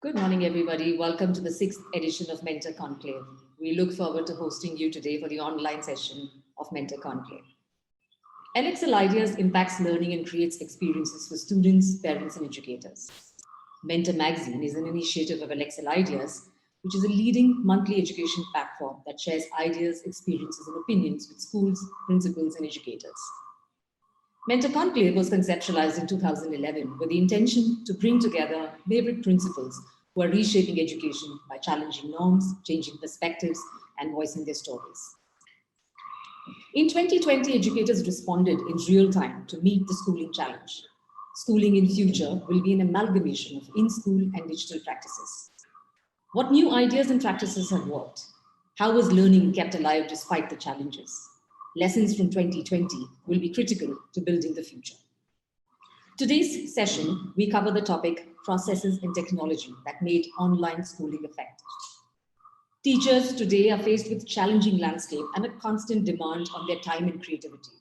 Good morning, everybody. Welcome to the sixth edition of Mentor Conclave. We look forward to hosting you today for the online session of Mentor Conclave. LXL Ideas impacts learning and creates experiences for students, parents, and educators. Mentor Magazine is an initiative of LXL Ideas, which is a leading monthly education platform that shares ideas, experiences, and opinions with schools, principals, and educators. Mentor Conclave was conceptualized in 2011 with the intention to bring together favorite principals who are reshaping education by challenging norms, changing perspectives, and voicing their stories. In 2020, educators responded in real time to meet the schooling challenge. Schooling in future will be an amalgamation of in-school and digital practices. What new ideas and practices have worked? How was learning kept alive despite the challenges? Lessons from 2020 will be critical to building the future. Today's session, we cover the topic processes and technology that made online schooling effective. Teachers today are faced with challenging landscape and a constant demand on their time and creativity.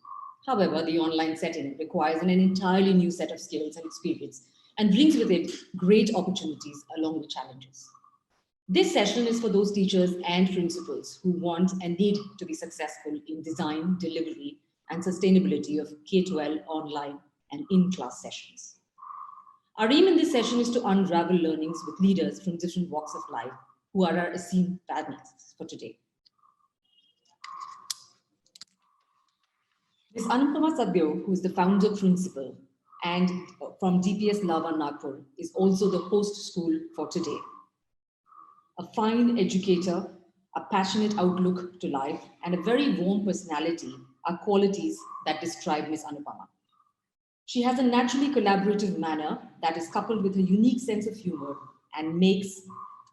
However, the online setting requires an entirely new set of skills and experience and brings with it great opportunities along with challenges. This session is for those teachers and principals who want and need to be successful in design, delivery, and sustainability of K-12 online and in-class sessions. Our aim in this session is to unravel learnings with leaders from different walks of life who are our esteemed panelists for today. Ms. Anupama Sadhyo, who is the founder principal and from DPS Lava Nagpur, is also the host school for today. A fine educator, a passionate outlook to life, and a very warm personality are qualities that describe Ms. Anupama. She has a naturally collaborative manner that is coupled with a unique sense of humor and makes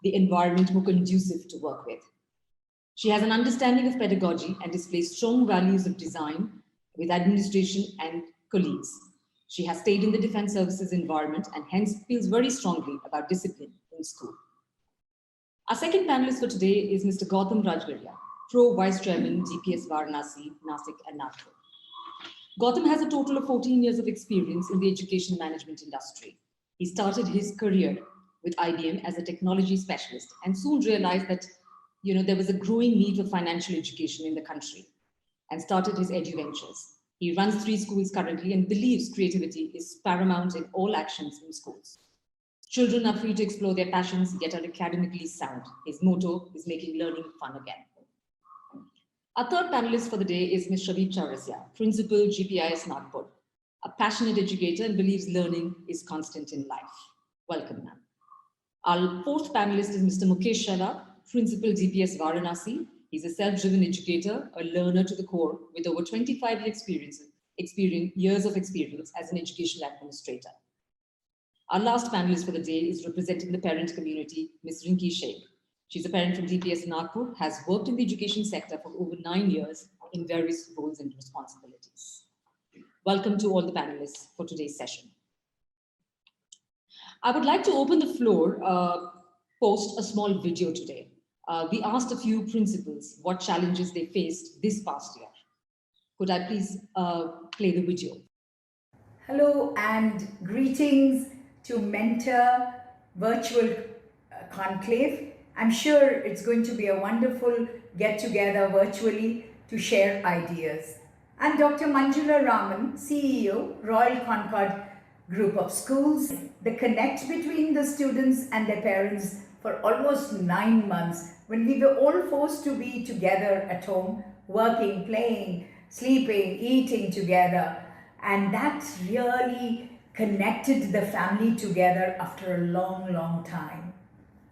the environment more conducive to work with. She has an understanding of pedagogy and displays strong values of design with administration and colleagues. She has stayed in the defense services environment and hence feels very strongly about discipline in school. Our second panelist for today is Mr. Gautam Rajgaria, Pro Vice Chairman, DPS Varanasi, Nasik, and Nagpur. Gautam has a total of 14 years of experience in the education management industry. He started his career with IBM as a technology specialist and soon realized that there was a growing need for financial education in the country and started his EduVentures. He runs 3 schools currently and believes creativity is paramount in all actions in schools. Children are free to explore their passions, yet are academically sound. His motto is making learning fun again. Our third panelist for the day is Ms. Shabib Chaurasia, Principal, GPIS Nagpur, a passionate educator and believes learning is constant in life. Welcome, ma'am. Our fourth panelist is Mr. Mukesh Shala, Principal, DPS Varanasi. He's a self-driven educator, a learner to the core with over 25 years of experience as an educational administrator. Our last panelist for the day is representing the parent community, Ms. Rinki Sheikh. She's a parent from DPS Nagpur, has worked in the education sector for over 9 years in various roles and responsibilities. Welcome to all the panelists for today's session. I would like to open the floor, post a small video today. We asked a few principals what challenges they faced this past year. Could I please play the video? Hello and greetings to Mentor Virtual Conclave. I'm sure it's going to be a wonderful get-together virtually to share ideas. I'm Dr. Manjula Raman, CEO, Royal Concord Group of Schools. The connect between the students and their parents for almost 9 months when we were all forced to be together at home, working, playing, sleeping, eating together. And that really connected the family together after a long, long time.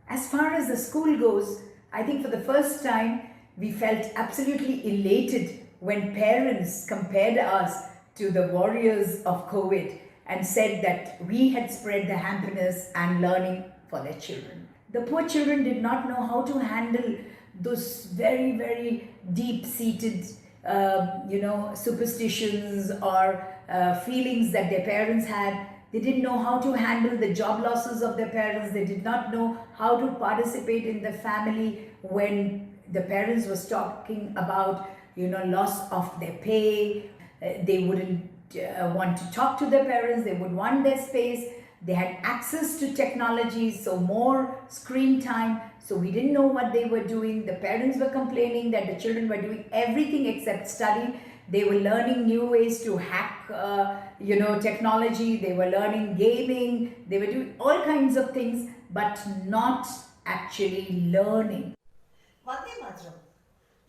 As far as the school goes, I think for the first time, we felt absolutely elated when parents compared us to the warriors of COVID and said that we had spread the happiness and learning for their children. The poor children did not know how to handle those very, very deep-seated superstitions or feelings that their parents had. They didn't know how to handle the job losses of their parents. They did not know how to participate in the family when the parents was talking about, loss of their pay. They wouldn't want to talk to their parents. They would want their space. They had access to technology, so more screen time. So we didn't know what they were doing. The parents were complaining that the children were doing everything except study. They were learning new ways to hack, technology. They were learning gaming. They were doing all kinds of things, but not actually learning. Vande Mataram.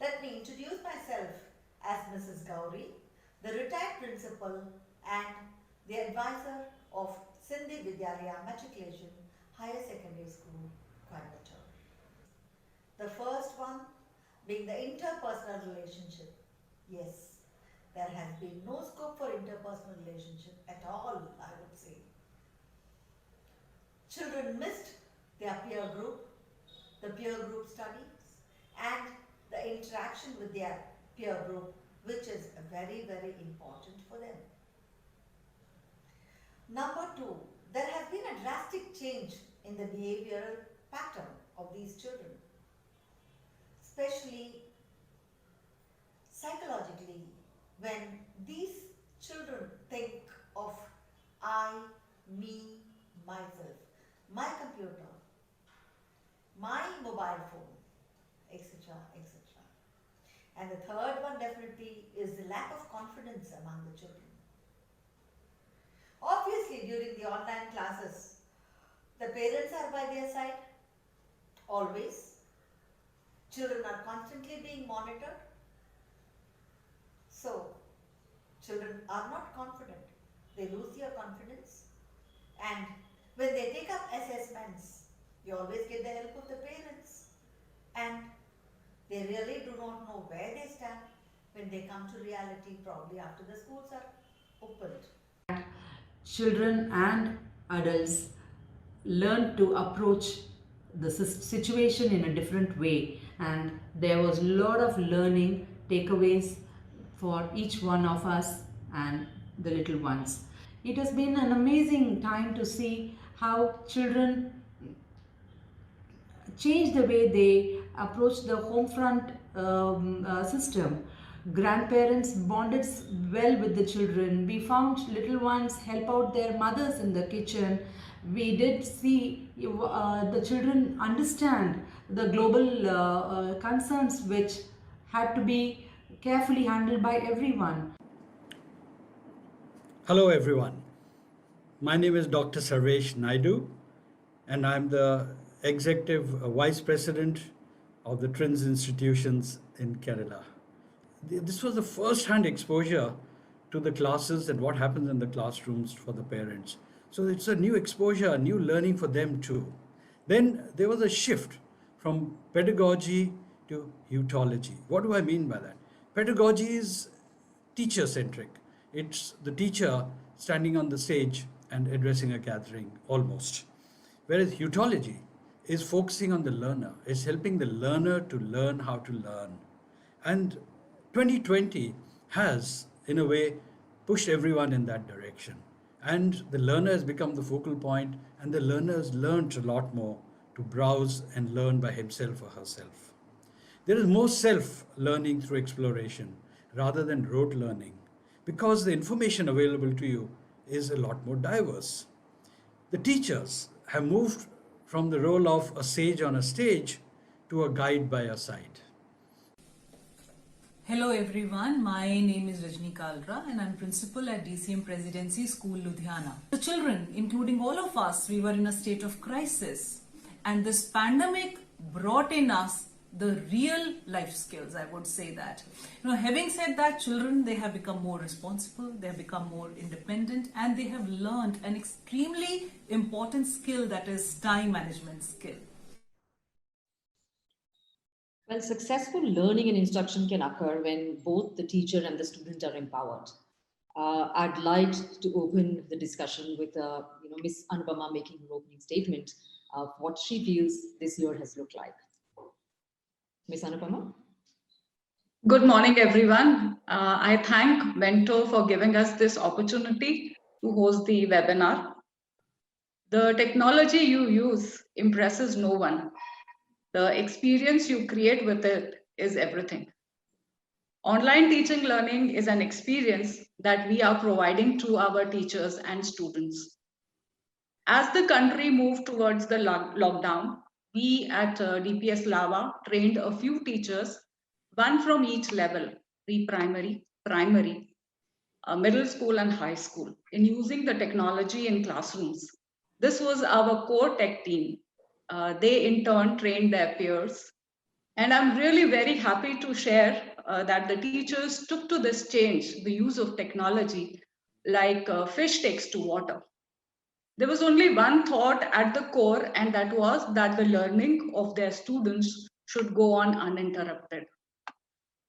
Let me introduce myself as Mrs. Gauri, the retired principal and the advisor of Sindhi Vidyalaya Matriculation Higher Secondary School, Coimbatore. The first one being the interpersonal relationship. Yes, there has been no scope for interpersonal relationship at all, I would say. Children missed their peer group, the peer group studies, and the interaction with their peer group, which is very, very important for them. Number two, there has been a drastic change in the behavioral pattern of these children, especially psychologically. When these children think of I, me, myself, my computer, my mobile phone, etc., etc. And the third one definitely is the lack of confidence among the children. Obviously, during the online classes, the parents are by their side, always. Children are constantly being monitored. So, children are not confident. They lose their confidence. And when they take up assessments, you always get the help of the parents. And they really do not know where they stand when they come to reality, probably after the schools are opened. Children and adults learn to approach the situation in a different way, and there was a lot of learning takeaways for each one of us and the little ones. It has been an amazing time to see how children change the way they approach the home front system. Grandparents bonded well with the children. We found little ones help out their mothers in the kitchen. We did see the children understand the global concerns which had to be carefully handled by everyone. Hello everyone. My name is Dr. Sarvesh Naidu, and I'm the Executive Vice President of the Trins Institutions in Kerala. This was the first-hand exposure to the classes and what happens in the classrooms for the parents. So it's a new exposure, a new learning for them too. Then there was a shift from pedagogy to heutology. What do I mean by that? Pedagogy is teacher-centric. It's the teacher standing on the stage and addressing a gathering almost. Whereas heutology is focusing on the learner, is helping the learner to learn how to learn. And 2020 has, in a way, pushed everyone in that direction. And the learner has become the focal point, and the learner has learned a lot more to browse and learn by himself or herself. There is more self-learning through exploration rather than rote learning, because the information available to you is a lot more diverse. The teachers have moved from the role of a sage on a stage to a guide by your side. Hello everyone, my name is Rajni Kalra and I'm principal at DCM Presidency School, Ludhiana. The children, including all of us, we were in a state of crisis, and this pandemic brought in us the real life skills, I would say that. Having said that, children, they have become more responsible, they have become more independent, and they have learned an extremely important skill, that is time management skill. Well, successful learning and instruction can occur when both the teacher and the student are empowered. I'd like to open the discussion with Ms. Anupama making her opening statement of what she feels this year has looked like. Ms. Anupama? Good morning, everyone. I thank Mentor for giving us this opportunity to host the webinar. The technology you use impresses no one. The experience you create with it is everything. Online teaching learning is an experience that we are providing to our teachers and students. As the country moved towards the lockdown, we at DPS Lava trained a few teachers, one from each level, pre-primary, primary, middle school and high school, in using the technology in classrooms. This was our core tech team. They in turn trained their peers. And I'm really very happy to share that the teachers took to this change, the use of technology, like fish takes to water. There was only one thought at the core, and that was that the learning of their students should go on uninterrupted.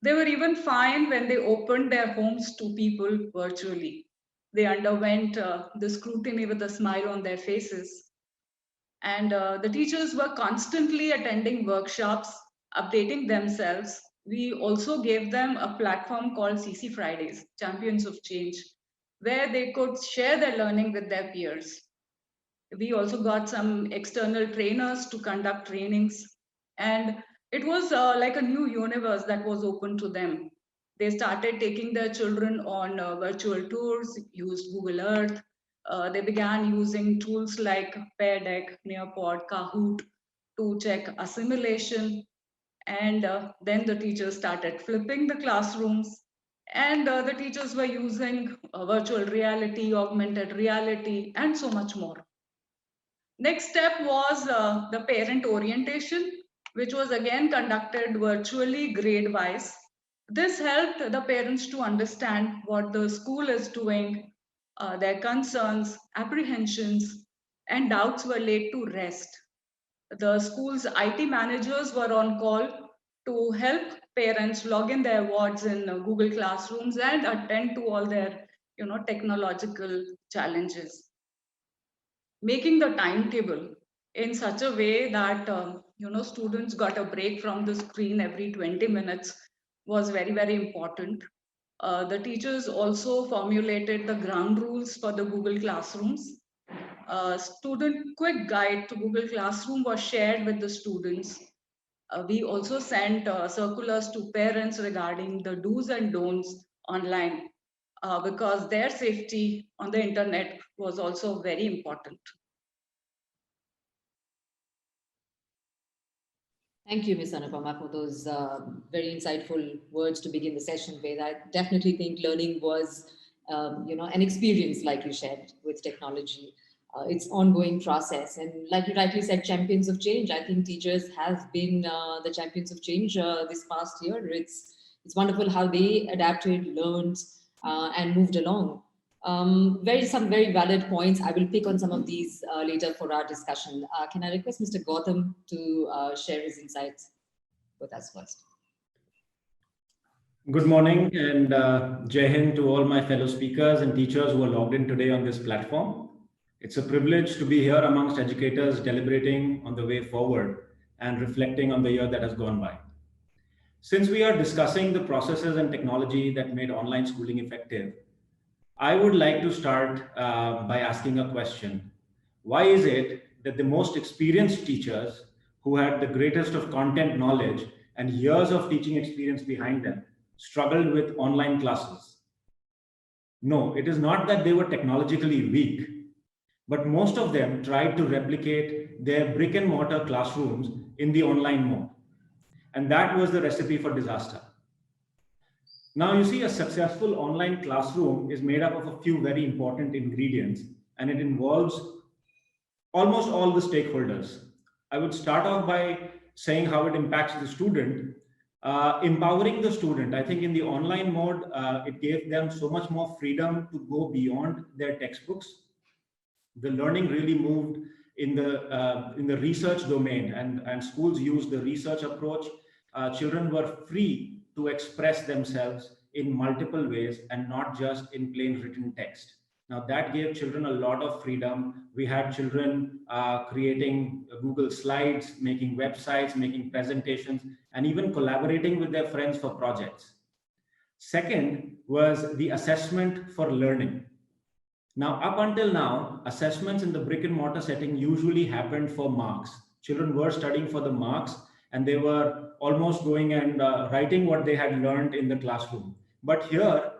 They were even fine when they opened their homes to people virtually. They underwent the scrutiny with a smile on their faces. And the teachers were constantly attending workshops, updating themselves. We also gave them a platform called CC Fridays, Champions of Change, where they could share their learning with their peers. We also got some external trainers to conduct trainings, and it was like a new universe that was open to them. They started taking their children on virtual tours, used Google Earth. They began using tools like Pear Deck, Nearpod, Kahoot to check assimilation. And then the teachers started flipping the classrooms, and the teachers were using virtual reality, augmented reality, and so much more. Next step was the parent orientation, which was again conducted virtually grade wise. This helped the parents to understand what the school is doing, their concerns, apprehensions, and doubts were laid to rest. The school's IT managers were on call to help parents log in their wards in Google Classrooms and attend to all their technological challenges. Making the timetable in such a way that students got a break from the screen every 20 minutes was very, very important. The teachers also formulated the ground rules for the Google Classrooms. A student quick guide to Google Classroom was shared with the students. We also sent circulars to parents regarding the do's and don'ts online, because their safety on the internet was also very important. Thank you, Ms. Anupama, for those very insightful words to begin the session with. I definitely think learning was, an experience like you shared with technology. It's ongoing process, and like you rightly said, champions of change. I think teachers have been the champions of change this past year. It's wonderful how they adapted, learned, and moved along. Some very valid points. I will pick on some of these later for our discussion. Can I request Mr. Gautam to share his insights with us first? Good morning and Jai Hind to all my fellow speakers and teachers who are logged in today on this platform. It's a privilege to be here amongst educators deliberating on the way forward and reflecting on the year that has gone by. Since we are discussing the processes and technology that made online schooling effective, I would like to start by asking a question. Why is it that the most experienced teachers who had the greatest of content knowledge and years of teaching experience behind them struggled with online classes? No, it is not that they were technologically weak, but most of them tried to replicate their brick and mortar classrooms in the online mode. And that was the recipe for disaster. Now, you see, a successful online classroom is made up of a few very important ingredients, and it involves almost all the stakeholders. I would start off by saying how it impacts the student. Empowering the student, I think in the online mode, it gave them so much more freedom to go beyond their textbooks. The learning really moved in the research domain, and schools used the research approach. Children were free to express themselves in multiple ways and not just in plain written text. Now that gave children a lot of freedom. We had children creating Google Slides, making websites, making presentations, and even collaborating with their friends for projects. Second was the assessment for learning. Now, up until now, assessments in the brick and mortar setting usually happened for marks. Children were studying for the marks, and they were almost going and writing what they had learned in the classroom. But here,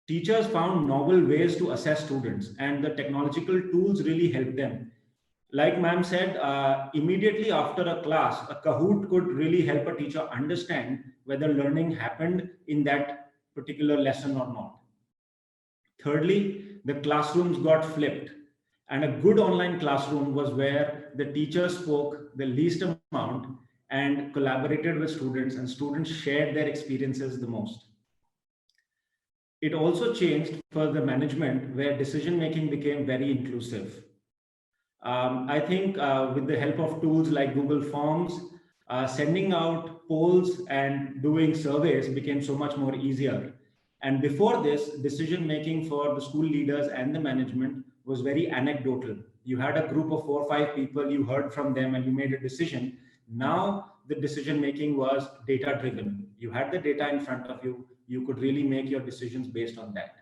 Teachers found novel ways to assess students, and the technological tools really helped them. Like ma'am said, immediately after a class, a Kahoot could really help a teacher understand whether learning happened in that particular lesson or not. Thirdly, the classrooms got flipped. And a good online classroom was where the teacher spoke the least amount and collaborated with students, and students shared their experiences the most. It also changed for the management, where decision making became very inclusive. I think with the help of tools like Google Forms, sending out polls and doing surveys became so much more easier. And before this, decision making for the school leaders and the management was very anecdotal. You had a group of 4 or 5 people, you heard from them and you made a decision. Now the decision making was data driven. You had the data in front of you. You could really make your decisions based on that.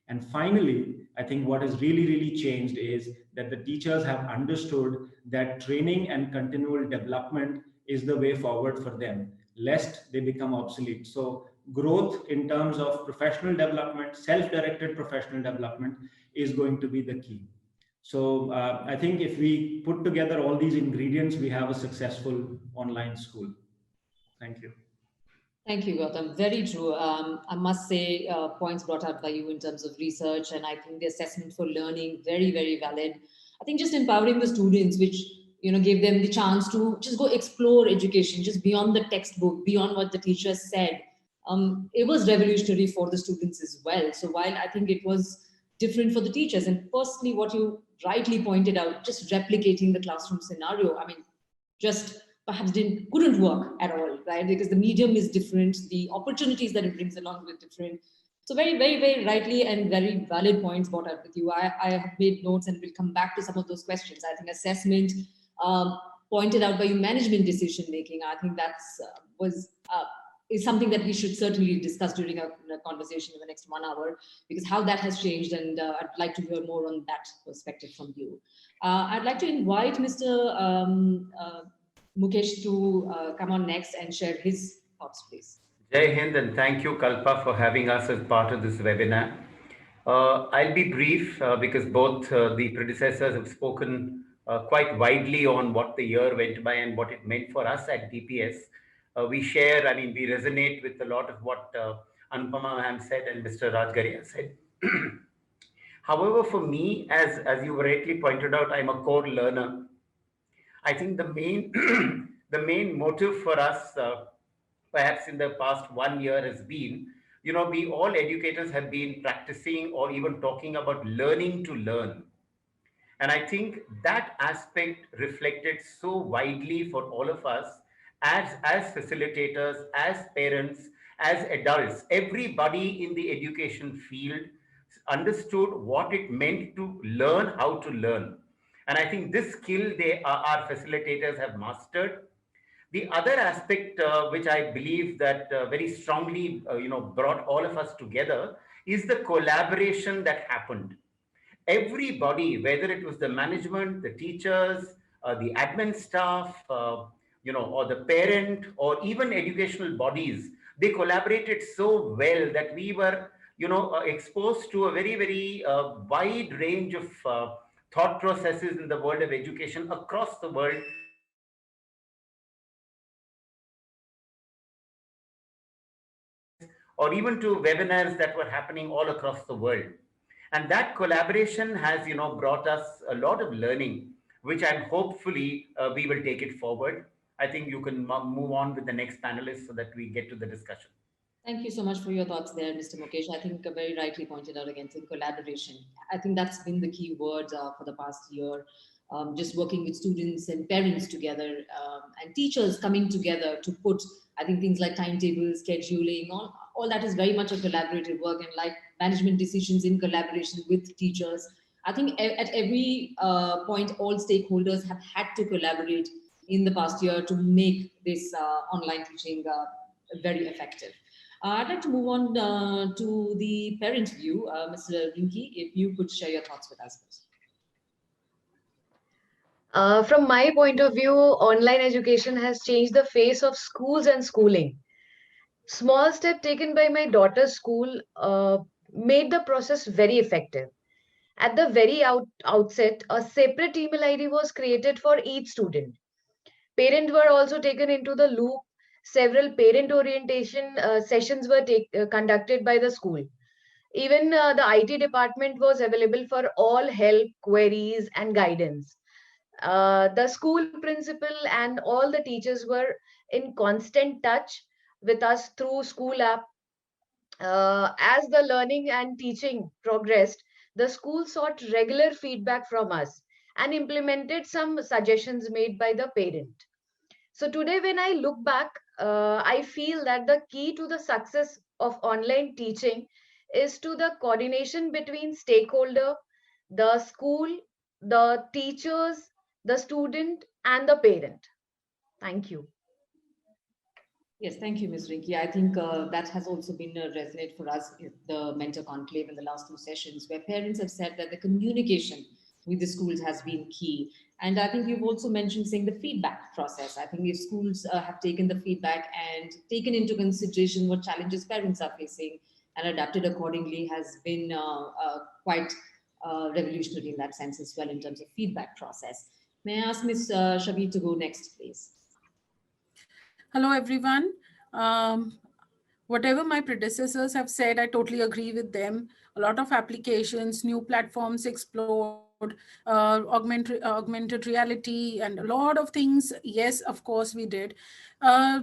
And finally, I think what has really, really changed is that the teachers have understood that training and continual development is the way forward for them, lest they become obsolete. So growth in terms of professional development, self-directed professional development is going to be the key. So I think if we put together all these ingredients, we have a successful online school. Thank you. Thank you, Gautam. Very true. I must say, points brought out by you in terms of research, and I think the assessment for learning, very, very valid. I think just empowering the students, which gave them the chance to just go explore education, just beyond the textbook, beyond what the teacher said. It was revolutionary for the students as well. So while I think it was different for the teachers, and personally, what you rightly pointed out, just replicating the classroom scenario, I mean, just perhaps couldn't work at all, right? Because the medium is different, the opportunities that it brings along with different. So very, very, very rightly and very valid points brought up with you. I have made notes and we'll come back to some of those questions. I think assessment, pointed out by you, management decision making. I think that's is something that we should certainly discuss during our conversation in the next 1 hour, because how that has changed, and I'd like to hear more on that perspective from you. I'd like to invite Mr. Mukesh to come on next and share his thoughts, please. Jai Hind, and thank you, Kalpa, for having us as part of this webinar. I'll be brief because both the predecessors have spoken quite widely on what the year went by and what it meant for us at DPS. We share, I mean, we resonate with a lot of what Anupama ma'am said and Mr. Rajgaria said. However, for me, as you rightly pointed out, I'm a core learner. I think the main motive for us, perhaps in the past 1 year, has been, we all educators have been practicing or even talking about learning to learn. And I think that aspect reflected so widely for all of us as facilitators, as parents, as adults. Everybody in the education field understood what it meant to learn how to learn. And I think this skill our facilitators have mastered. The other aspect, which I believe that very strongly, brought all of us together, is the collaboration that happened. Everybody, whether it was the management, the teachers, the admin staff, or the parent, or even educational bodies, they collaborated so well that we were, exposed to a very, very wide range of thought processes in the world of education across the world. Or even to webinars that were happening all across the world. And that collaboration has, brought us a lot of learning, which I'm hopefully we will take it forward. I think you can move on with the next panelist so that we get to the discussion. Thank you so much for your thoughts there, Mr. Mukesh. I think very rightly pointed out again, in collaboration. I think that's been the key word for the past year. Just working with students and parents together and teachers coming together to put, I think, things like timetables, scheduling, all that is very much a collaborative work, and like management decisions in collaboration with teachers. I think at every point, all stakeholders have had to collaborate in the past year to make this online teaching very effective. I'd like to move on to the parent view. Mr. Rinki, if you could share your thoughts with us, please. From my point of view, online education has changed the face of schools and schooling. Small step taken by my daughter's school made the process very effective. At the very outset, a separate email ID was created for each student. Parents were also taken into the loop. Several parent orientation sessions were conducted by the school. Even the IT department was available for all help, queries, and guidance. The school principal and all the teachers were in constant touch with us through school app. As the learning and teaching progressed, the school sought regular feedback from us and implemented some suggestions made by the parent. So today, when I look back, I feel that the key to the success of online teaching is to the coordination between stakeholder, the school, the teachers, the student, and the parent. Thank you. Yes, thank you, Ms. Rinki. I think that has also been a resonate for us in the Mentor Conclave in the last 2 sessions, where parents have said that the communication with the schools has been key. And I think you've also mentioned saying the feedback process. I think if schools have taken the feedback and taken into consideration what challenges parents are facing and adapted accordingly, has been quite revolutionary in that sense as well in terms of feedback process. May I ask Ms. Shabir to go next, please? Hello, everyone. Whatever my predecessors have said, I totally agree with them. A lot of applications, new platforms explored, augmented reality, and a lot of things. Yes, of course, we did.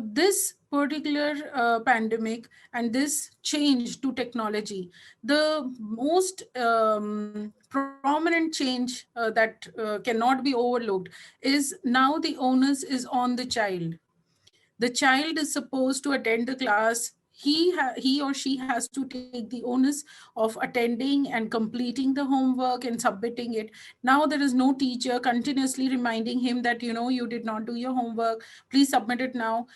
This particular pandemic and this change to technology, the most prominent change that cannot be overlooked is now the onus is on the child. The child is supposed to attend the class. He or she has to take the onus of attending and completing the homework and submitting it. Now there is no teacher continuously reminding him that, you did not do your homework, please submit it now,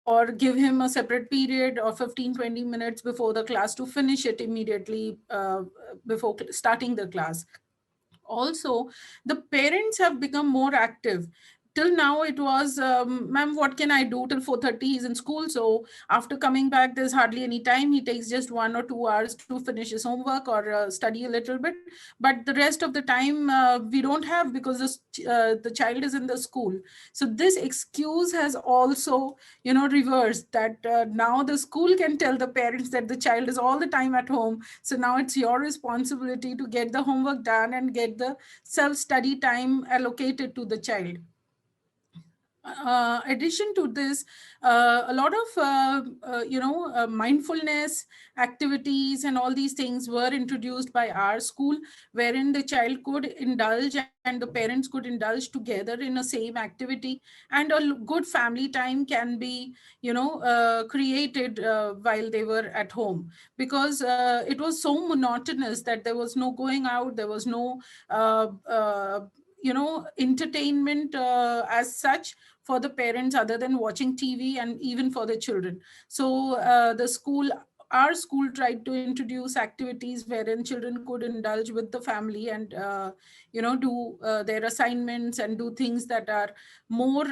or give him a separate period of 15-20 minutes before the class to finish it immediately before starting the class. Also, the parents have become more active. Till now it was, ma'am, what can I do till 4:30? He's in school, so after coming back there's hardly any time. He takes just 1 or 2 hours to finish his homework or study a little bit, but the rest of the time we don't have, because the child is in the school. So this excuse has also reversed, that now the school can tell the parents that the child is all the time at home, so now it's your responsibility to get the homework done and get the self-study time allocated to the child. Addition to this, a lot of mindfulness activities and all these things were introduced by our school, wherein the child could indulge and the parents could indulge together in a same activity, and a good family time can be created while they were at home, because it was so monotonous that there was no going out, there was no entertainment as such for the parents other than watching TV, and even for the children. So our school tried to introduce activities wherein children could indulge with the family and do their assignments and do things that are more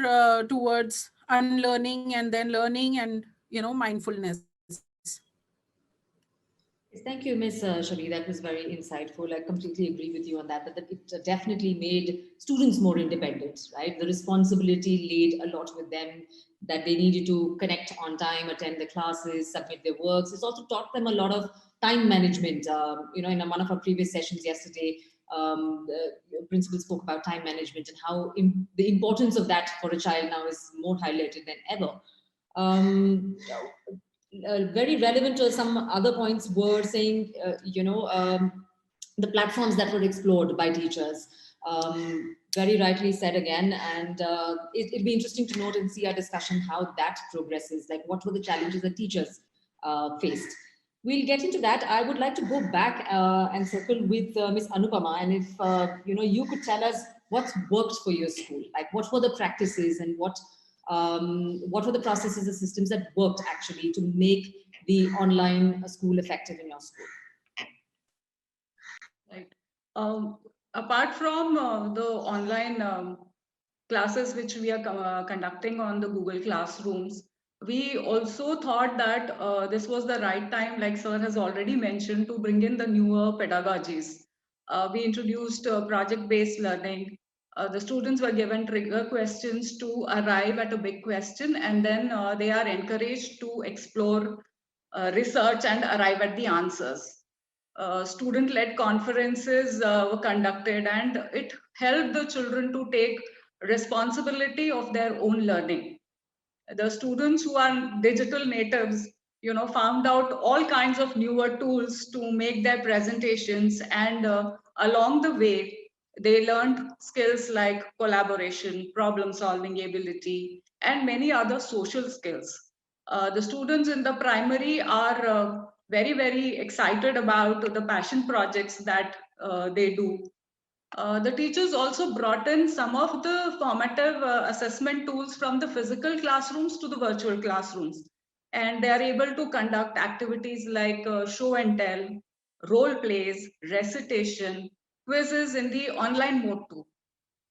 towards unlearning and then learning and mindfulness. Thank you, Ms. Shabir. That was very insightful. I completely agree with you on that it definitely made students more independent, right? The responsibility laid a lot with them, that they needed to connect on time, attend the classes, submit their works. It's also taught them a lot of time management. In one of our previous sessions yesterday, the principal spoke about time management and how the importance of that for a child now is more highlighted than ever. Very relevant to some other points were saying, the platforms that were explored by teachers. Very rightly said again, and it'd be interesting to note and see our discussion how that progresses, like what were the challenges that teachers faced. We'll get into that. I would like to go back and circle with Ms. Anupama, and if you could tell us what's worked for your school, like what were the practices and what were the processes and systems that worked actually to make the online school effective in your school? Right. Apart from the online classes which we are conducting on the Google Classrooms, We also thought that this was the right time, like sir has already mentioned, to bring in the newer pedagogies. We introduced project-based learning. The students were given trigger questions to arrive at a big question, and then they are encouraged to explore, research, and arrive at the answers. Student-led conferences were conducted, and it helped the children to take responsibility of their own learning. The students who are digital natives, found out all kinds of newer tools to make their presentations, and along the way they learned skills like collaboration, problem solving ability, and many other social skills. The students in the primary are very, very excited about the passion projects that they do. The teachers also brought in some of the formative assessment tools from the physical classrooms to the virtual classrooms. And they are able to conduct activities like show and tell, role plays, recitation, quizzes in the online mode too.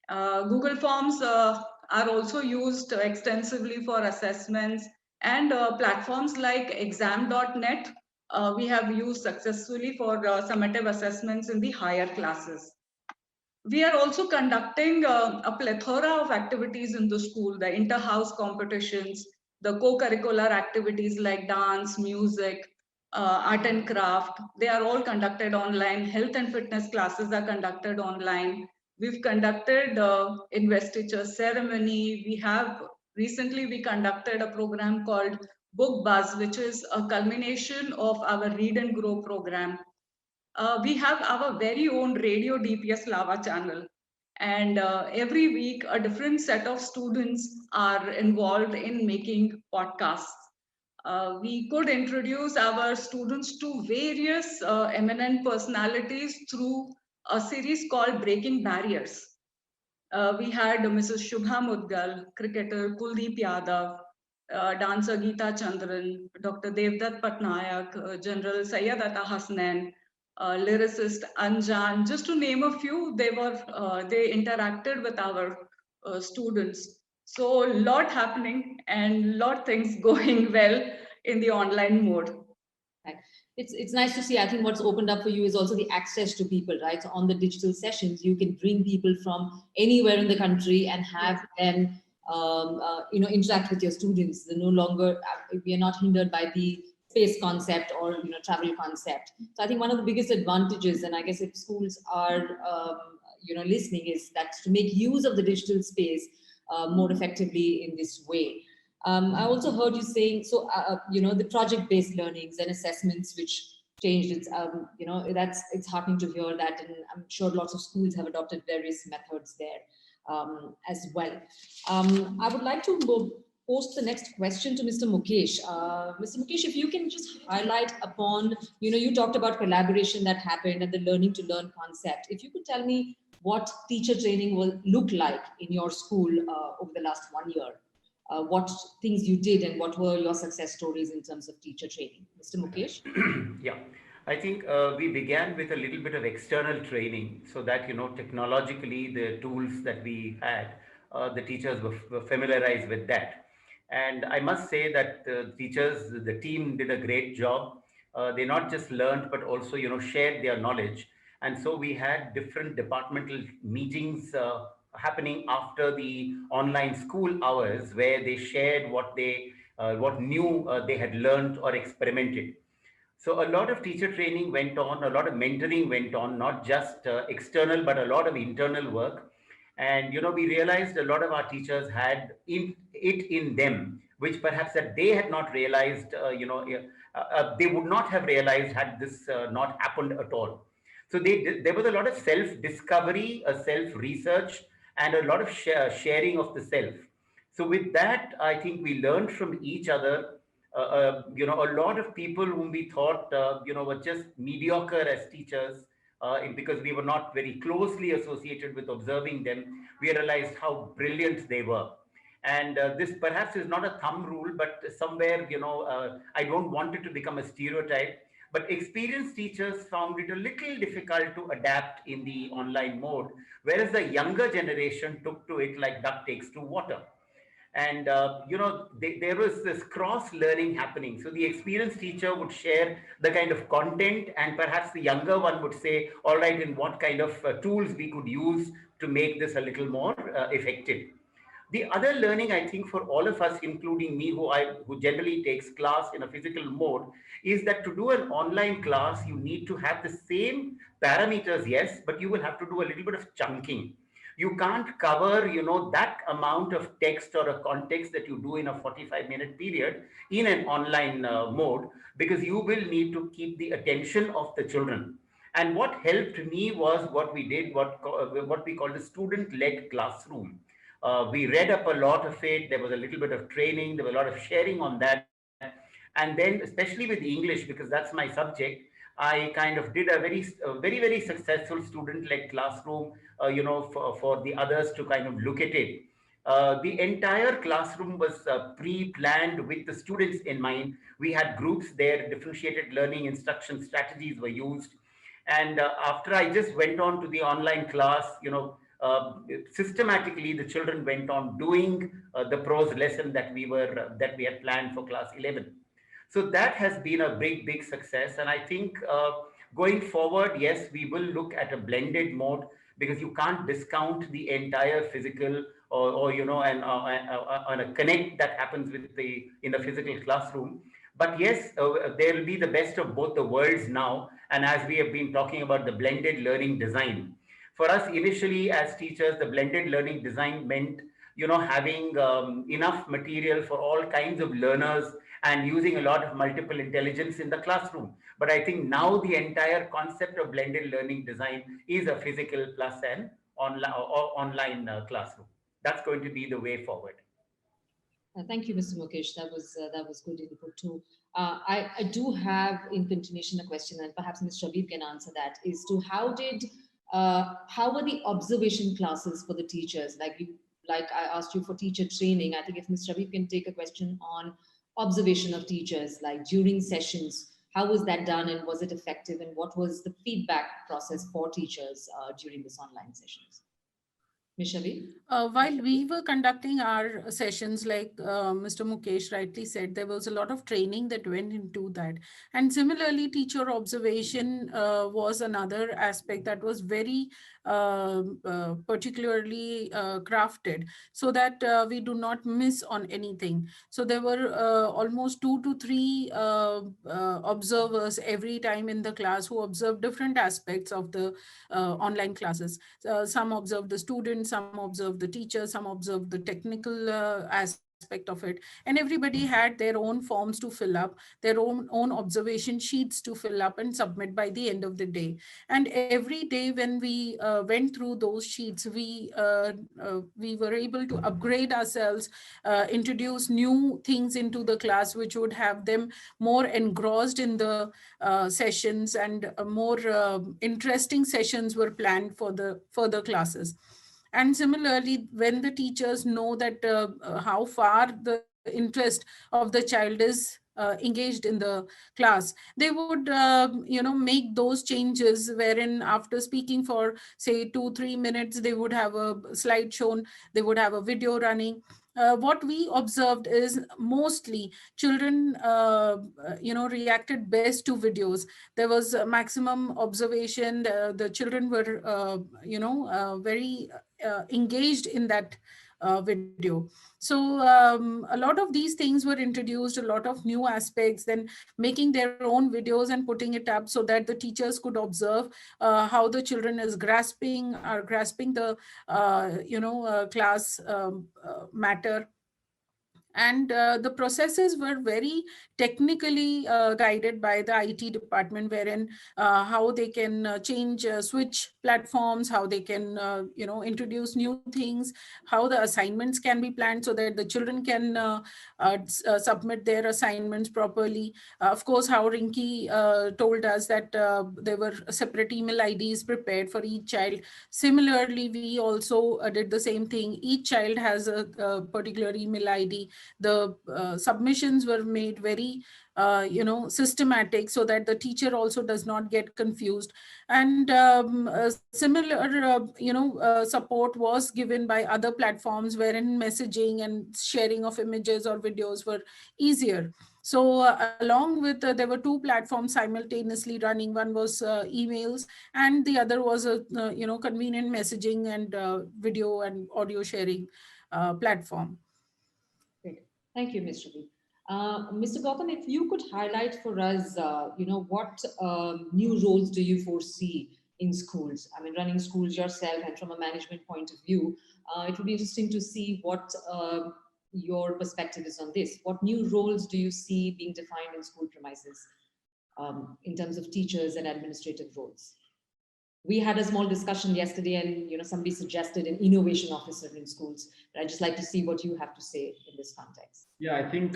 Google Forms are also used extensively for assessments, and platforms like exam.net we have used successfully for summative assessments in the higher classes. We are also conducting a plethora of activities in the school, the inter-house competitions, the co-curricular activities like dance, music, art and craft. They are all conducted online. Health and fitness classes are conducted online. We've conducted investiture ceremony. Recently we conducted a program called Book Buzz, which is a culmination of our Read and Grow program. We have our very own Radio DPS Lava channel. And every week, a different set of students are involved in making podcasts. We could introduce our students to various eminent personalities through a series called Breaking Barriers. We had Mrs. Shubha Mudgal, cricketer Kuldeep Yadav, dancer Geeta Chandran, Dr. Devdutt Patnaik, General Syed Atta Hasnain, lyricist Anjan. Just to name a few, they interacted with our students. So a lot happening and lot things going well in the online mode. It's nice to see. I think what's opened up for you is also the access to people, right? So on the digital sessions, you can bring people from anywhere in the country and have them, interact with your students. They're no longer, we are not hindered by the space concept or travel concept. So I think one of the biggest advantages, and I guess if schools are listening, is that to make use of the digital space more effectively in this way. I also heard you saying, so, the project-based learnings and assessments, which changed, it's heartening to hear that. And I'm sure lots of schools have adopted various methods there as well. I would like to post the next question to Mr. Mukesh. Mr. Mukesh, if you can just highlight upon, you talked about collaboration that happened and the learning to learn concept. If you could tell me what teacher training will look like in your school over the last 1 year. What things you did and what were your success stories in terms of teacher training? Mr. Mukesh? Yeah, I think we began with a little bit of external training so that, technologically the tools that we had, the teachers were familiarized with that. And I must say that the teachers, the team did a great job. They not just learned, but also, shared their knowledge. And so we had different departmental meetings happening after the online school hours, where they shared what new they had learned or experimented. So a lot of teacher training went on, a lot of mentoring went on, not just external, but a lot of internal work. And we realized a lot of our teachers had it in them, which perhaps that they had not realized. They would not have realized had this not happened at all. So there was a lot of self-discovery, a self-research, and a lot of sharing of the self. So with that, I think we learned from each other. A lot of people whom we thought, were just mediocre as teachers, because we were not very closely associated with observing them, we realized how brilliant they were. And this perhaps is not a thumb rule, but somewhere, I don't want it to become a stereotype. But experienced teachers found it a little difficult to adapt in the online mode, whereas the younger generation took to it like duck takes to water. And, there was this cross learning happening. So the experienced teacher would share the kind of content, and perhaps the younger one would say, all right, in what kind of tools we could use to make this a little more effective. The other learning, I think, for all of us, including me, who generally takes class in a physical mode, is that to do an online class, you need to have the same parameters, yes, but you will have to do a little bit of chunking. You can't cover, that amount of text or a context that you do in a 45-minute period in an online mode, because you will need to keep the attention of the children. And what helped me was what we did, what we call the student-led classroom. We read up a lot of it. There was a little bit of training. There was a lot of sharing on that. And then, especially with English, because that's my subject, I kind of did a very successful student-led classroom, for the others to kind of look at it. The entire classroom was pre-planned with the students in mind. We had groups there, differentiated learning instruction strategies were used. And after I just went on to the online class, systematically the children went on doing the prose lesson that we had planned for class 11. So that has been a big success. And I think going forward, yes, we will look at a blended mode, because you can't discount the entire physical and a connect that happens in the physical classroom. But yes, there will be the best of both the worlds now. And as we have been talking about the blended learning design, for us initially as teachers, the blended learning design meant, having enough material for all kinds of learners and using a lot of multiple intelligence in the classroom. But I think now the entire concept of blended learning design is a physical plus an online classroom. That's going to be the way forward. Thank you, Mr. Mukesh. That was good input too. I do have in continuation a question, and perhaps Ms. Shabib can answer that, is to how were the observation classes for the teachers? Like I asked you for teacher training. I think if Ms. Shabib can take a question on observation of teachers, like during sessions, how was that done, and was it effective, and what was the feedback process for teachers during this online sessions? Ms. Shabib? While we were conducting our sessions, like Mr. Mukesh rightly said, there was a lot of training that went into that. And similarly, teacher observation was another aspect that was very particularly crafted, so that we do not miss on anything. So there were almost 2 to 3 observers every time in the class who observed different aspects of the online classes. Some observed the students, some observed the teachers, some observed the technical aspect of it, and everybody had their own forms to fill up, their own observation sheets to fill up and submit by the end of the day. And every day when we went through those sheets, we were able to upgrade ourselves, introduce new things into the class which would have them more engrossed in the sessions, and more interesting sessions were planned for the further classes. And similarly, when the teachers know that how far the interest of the child is engaged in the class, they would make those changes, wherein after speaking for say 2-3 minutes, they would have a slide shown, they would have a video running. What we observed is mostly children reacted best to videos. There was a maximum observation. The children were very engaged in that video. So a lot of these things were introduced, a lot of new aspects, then making their own videos and putting it up so that the teachers could observe how the children is grasping the class matter. And the processes were very technically guided by the IT department, wherein how they can switch platforms, how they can introduce new things, how the assignments can be planned so that the children can submit their assignments properly. Of course, how Rinki told us that there were separate email IDs prepared for each child. Similarly, we also did the same thing. Each child has a particular email ID. the submissions were made very systematic, so that the teacher also does not get confused. And similar support was given by other platforms, wherein messaging and sharing of images or videos were easier. So along with there were two platforms simultaneously running. One was emails, and the other was a convenient messaging and video and audio sharing platform. Great. Thank you, Ms. Ruby. Mr. Gautam, if you could highlight for us, what new roles do you foresee in schools? I mean, running schools yourself and from a management point of view, it would be interesting to see what your perspective is on this. What new roles do you see being defined in school premises in terms of teachers and administrative roles? We had a small discussion yesterday, and somebody suggested an innovation officer in schools. But I'd just like to see what you have to say in this context. Yeah, I think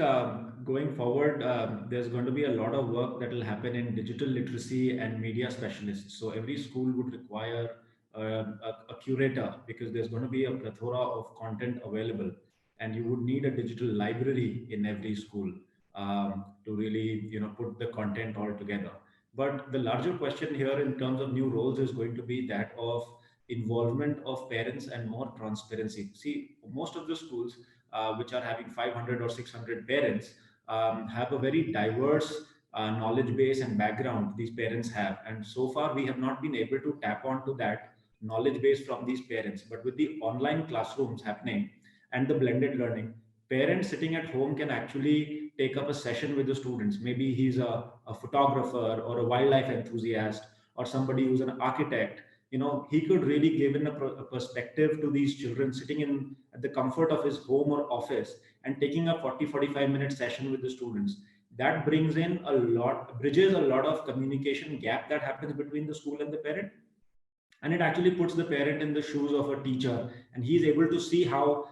going forward, there's going to be a lot of work that will happen in digital literacy and media specialists. So every school would require a curator, because there's going to be a plethora of content available, and you would need a digital library in every school to really put the content all together. But the larger question here in terms of new roles is going to be that of involvement of parents and more transparency. See, most of the schools which are having 500 or 600 parents have a very diverse knowledge base and background these parents have. And so far, we have not been able to tap onto that knowledge base from these parents. But with the online classrooms happening and the blended learning, parents sitting at home can actually take up a session with the students. Maybe he's a photographer or a wildlife enthusiast or somebody who's an architect. He could really give in a perspective to these children sitting in at the comfort of his home or office and taking a 40-45 minute session with the students. That brings in bridges a lot of communication gap that happens between the school and the parent. And it actually puts the parent in the shoes of a teacher, and he's able to see how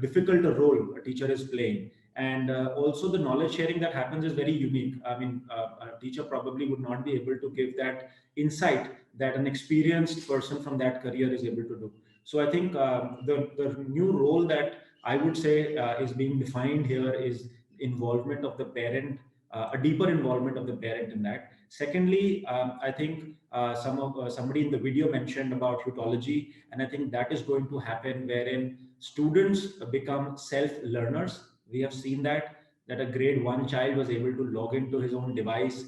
difficult a role a teacher is playing. And also the knowledge sharing that happens is very unique. I mean, a teacher probably would not be able to give that insight that an experienced person from that career is able to do. So I think the new role that I would say is being defined here is involvement of the parent, a deeper involvement of the parent in that. Secondly, I think somebody in the video mentioned about Hootology, and I think that is going to happen wherein students become self-learners. We have seen that a grade 1 child was able to log into his own device,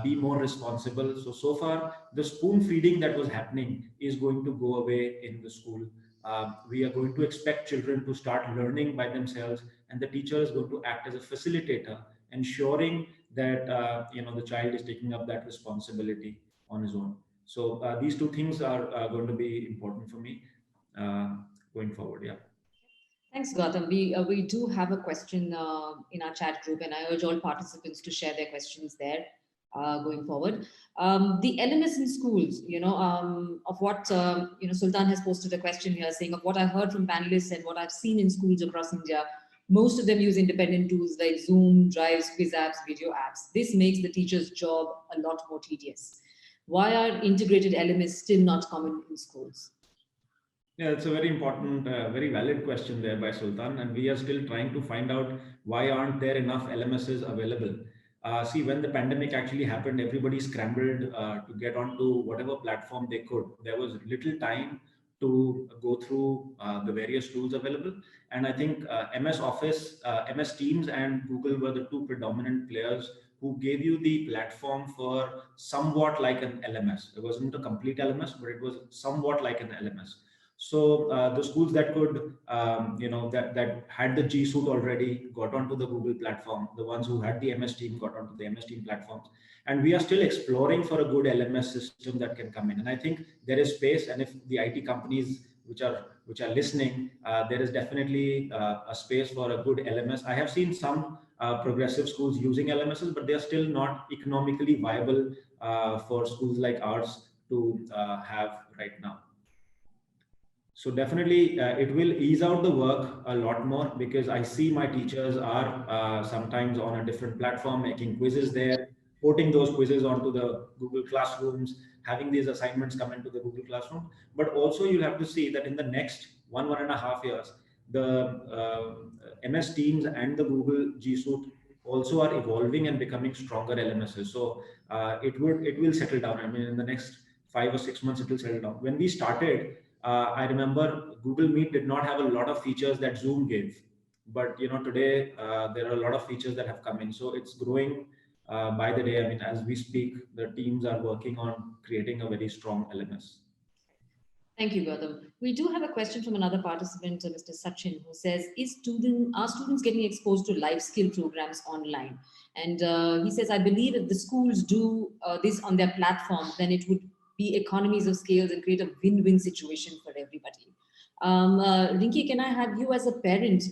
be more responsible. So far, the spoon feeding that was happening is going to go away in the school. We are going to expect children to start learning by themselves, and the teacher is going to act as a facilitator, ensuring that the child is taking up that responsibility on his own. So these two things are going to be important for me going forward. Yeah. Thanks, Gautam. We do have a question in our chat group, and I urge all participants to share their questions there going forward. The LMS in schools, of what, Sultan has posted a question here saying of what I heard from panelists and what I've seen in schools across India, most of them use independent tools like Zoom, Drives, quiz apps, video apps. This makes the teacher's job a lot more tedious. Why are integrated LMS still not common in schools? Yeah, it's a very important, very valid question there by Sultan, and we are still trying to find out why aren't there enough LMSs available. See, when the pandemic actually happened, everybody scrambled to get onto whatever platform they could. There was little time to go through the various tools available. And I think MS Office, MS Teams and Google were the two predominant players who gave you the platform for somewhat like an LMS. It wasn't a complete LMS, but it was somewhat like an LMS. So the schools that could, that had the G Suite already got onto the Google platform. The ones who had the MS Team got onto the MS Team platforms. And we are still exploring for a good LMS system that can come in. And I think there is space. And if the IT companies which are listening, there is definitely a space for a good LMS. I have seen some progressive schools using LMSs, but they are still not economically viable for schools like ours to have right now. So definitely it will ease out the work a lot more, because I see my teachers are sometimes on a different platform, making quizzes there, putting those quizzes onto the Google Classrooms, having these assignments come into the Google Classroom. But also you have to see that in the next 1.5 years, the MS Teams and the Google G Suite also are evolving and becoming stronger LMSs. So it will settle down. I mean, in the next 5 or 6 months, it will settle down. When we started, I remember Google Meet did not have a lot of features that Zoom gave, but today there are a lot of features that have come in. So it's growing by the day. I mean, as we speak, the teams are working on creating a very strong LMS. Thank you, Gautam. We do have a question from another participant, Mr. Sachin, who says, are students getting exposed to life skill programs online? And he says, I believe if the schools do this on their platform, then it would be economies of scales and create a win-win situation for everybody. Rinki, can I have you as a parent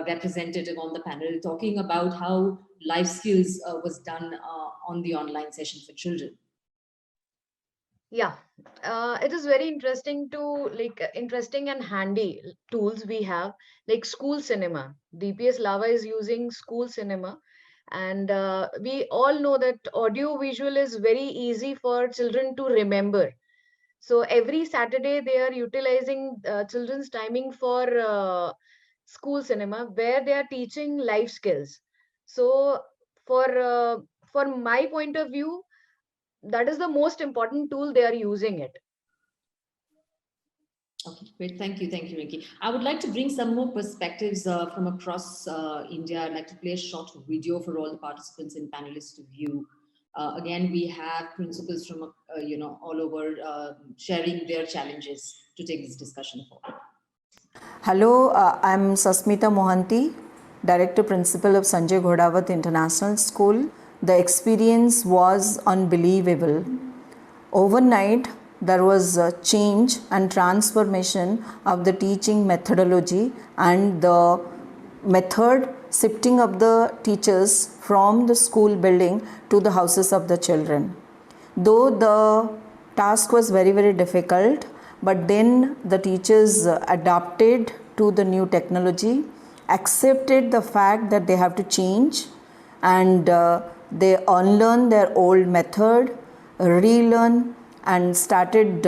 representative on the panel talking about how life skills was done on the online session for children? Yeah, it is very interesting interesting and handy tools we have, like School Cinema. DPS Lava is using School Cinema, and we all know that audio visual is very easy for children to remember. So every Saturday they are utilizing children's timing for School Cinema, where they are teaching life skills. So for my point of view, that is the most important tool they are using it. Okay, great. Thank you, Rinki. I would like to bring some more perspectives from across India. I'd like to play a short video for all the participants and panelists to view. Again, we have principals from all over sharing their challenges to take this discussion forward. Hello, I'm Sasmita Mohanty, Director Principal of Sanjay Ghodawat International School. The experience was unbelievable. Overnight, there was a change and transformation of the teaching methodology and the method shifting of the teachers from the school building to the houses of the children. Though the task was very, very difficult, but then the teachers adapted to the new technology, accepted the fact that they have to change, and they unlearn their old method, relearn, and started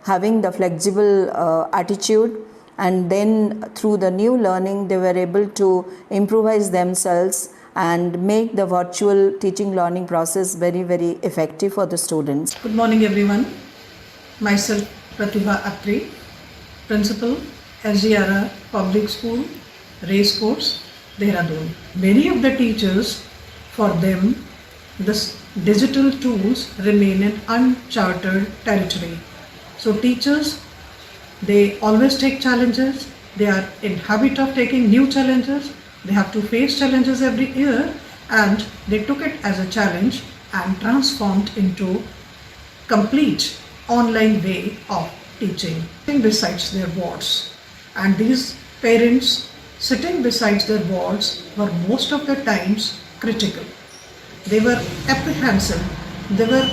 having the flexible attitude. And then through the new learning, they were able to improvise themselves and make the virtual teaching learning process very, very effective for the students. Good morning, everyone. Myself, Pratibha Atri, Principal, SGRR Public School, Racecourse, Dehradun. Many of the teachers, for them, this digital tools remain in uncharted territory. So teachers, they always take challenges. They are in habit of taking new challenges. They have to face challenges every year, and they took it as a challenge and transformed into complete online way of teaching. Sitting besides their boards, and these parents sitting besides their boards were most of the times critical. They were apprehensive. They were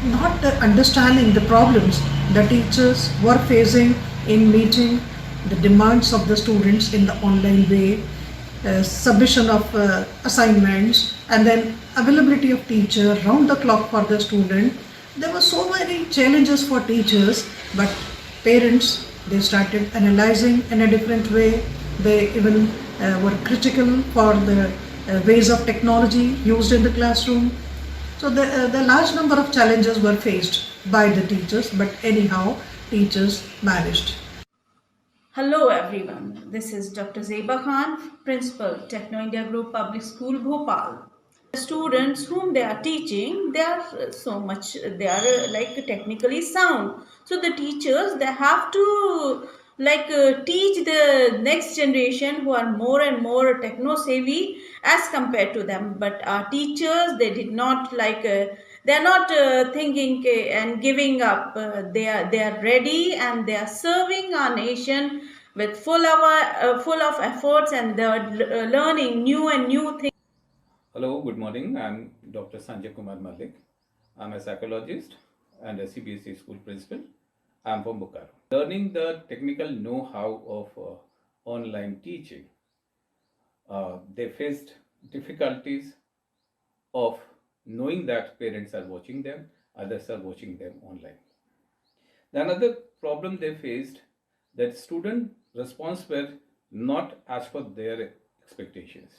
not understanding the problems the teachers were facing in meeting the demands of the students in the online way, submission of assignments, and then availability of teacher round the clock for the student. There were so many challenges for teachers, but parents, they started analyzing in a different way. They even were critical for the ways of technology used in the classroom. So the large number of challenges were faced by the teachers, but anyhow, teachers managed. Hello everyone, this is Dr. Zeba Khan, Principal, Techno India Group Public School, Bhopal. The students whom they are teaching, they are like technically sound. So the teachers, they have to teach the next generation who are more and more techno savvy as compared to them. But our teachers, they did not they are not thinking and giving up. They are ready, and they are serving our nation with full of efforts, and they are learning new and new things. Hello, good morning. I'm Dr. Sanjay Kumar Malik. I'm a psychologist and a CBSE school principal. I'm from Bokaro. Learning the technical know-how of online teaching, they faced difficulties of knowing that parents are watching them, others are watching them online. The another problem they faced that student response were not as per their expectations.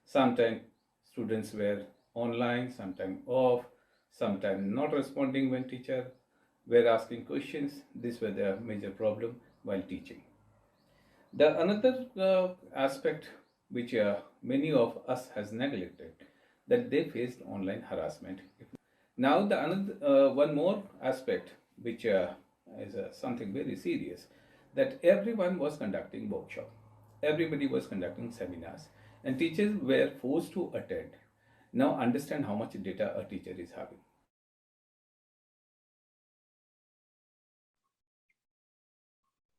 Sometimes students were online, sometimes off, sometimes not responding when teacher were asking questions. These were the major problem while teaching. The another aspect which many of us has neglected, that they faced online harassment. Now the another one more aspect which is something very serious, that everyone was conducting workshop, everybody was conducting seminars, and teachers were forced to attend. Now understand how much data a teacher is having.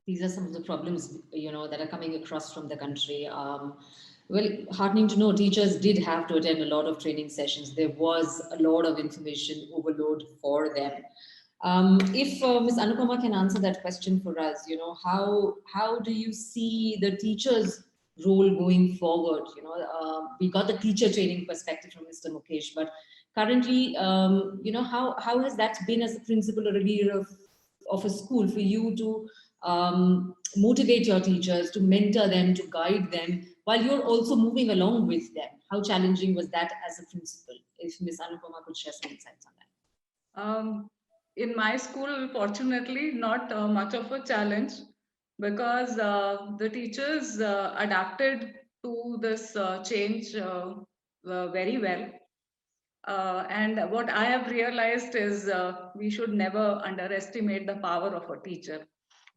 These are some of the problems, that are coming across from the country. Well, heartening to know teachers did have to attend a lot of training sessions. There was a lot of information overload for them. If Ms. Anupama can answer that question for us, how do you see the teacher's role going forward? We got the teacher training perspective from Mr. Mukesh, but currently, how has that been as a principal or a leader of a school for you to motivate your teachers, to mentor them, to guide them, while you're also moving along with them? How challenging was that as a principal? If Ms. Anupama could share some insights on that. In my school, fortunately, not much of a challenge, because the teachers adapted to this change very well. And what I have realized is we should never underestimate the power of a teacher.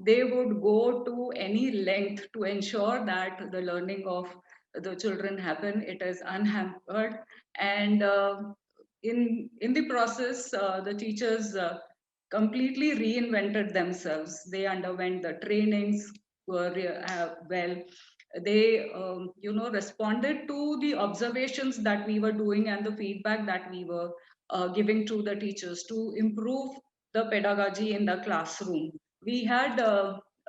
They would go to any length to ensure that the learning of the children happen. It is unhampered, and in the process, the teachers completely reinvented themselves. They underwent the trainings well. They responded to the observations that we were doing and the feedback that we were giving to the teachers to improve the pedagogy in the classroom. We had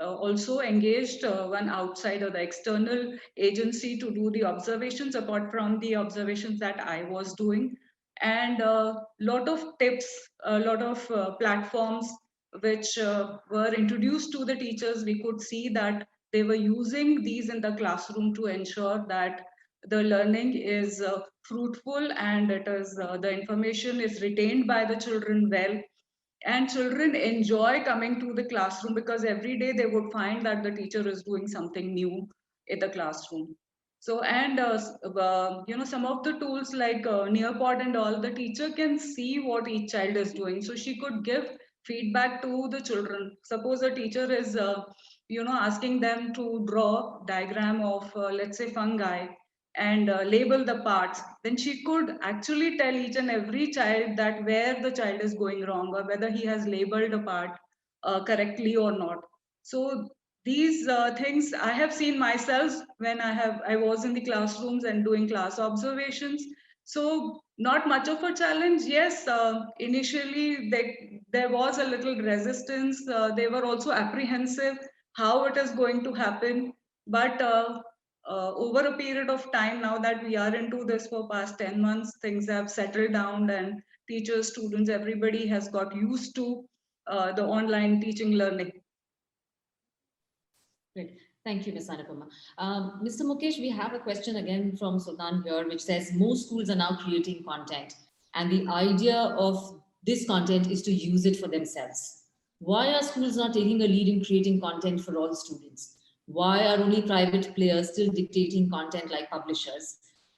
also engaged one outside, or the external agency, to do the observations apart from the observations that I was doing, and a lot of tips, a lot of platforms which were introduced to the teachers. We could see that they were using these in the classroom to ensure that the learning is fruitful, and it is the information is retained by the children well, and children enjoy coming to the classroom because every day they would find that the teacher is doing something new in the classroom. So, and some of the tools like Nearpod and all, the teacher can see what each child is doing, so she could give feedback to the children. Suppose a teacher is asking them to draw diagram of let's say fungi, and label the parts, then she could actually tell each and every child that where the child is going wrong, or whether he has labeled a part correctly or not. So these things I have seen myself when I was in the classrooms and doing class observations. So not much of a challenge. Yes, initially there was a little resistance. They were also apprehensive how it is going to happen, but over a period of time, now that we are into this for past 10 months, things have settled down, and teachers, students, everybody has got used to the online teaching learning. Great. Thank you, Ms. Anupama. Mr. Mukesh, we have a question again from Sultan here, which says most schools are now creating content, and the idea of this content is to use it for themselves. Why are schools not taking a lead in creating content for all students? Why are only private players still dictating content like publishers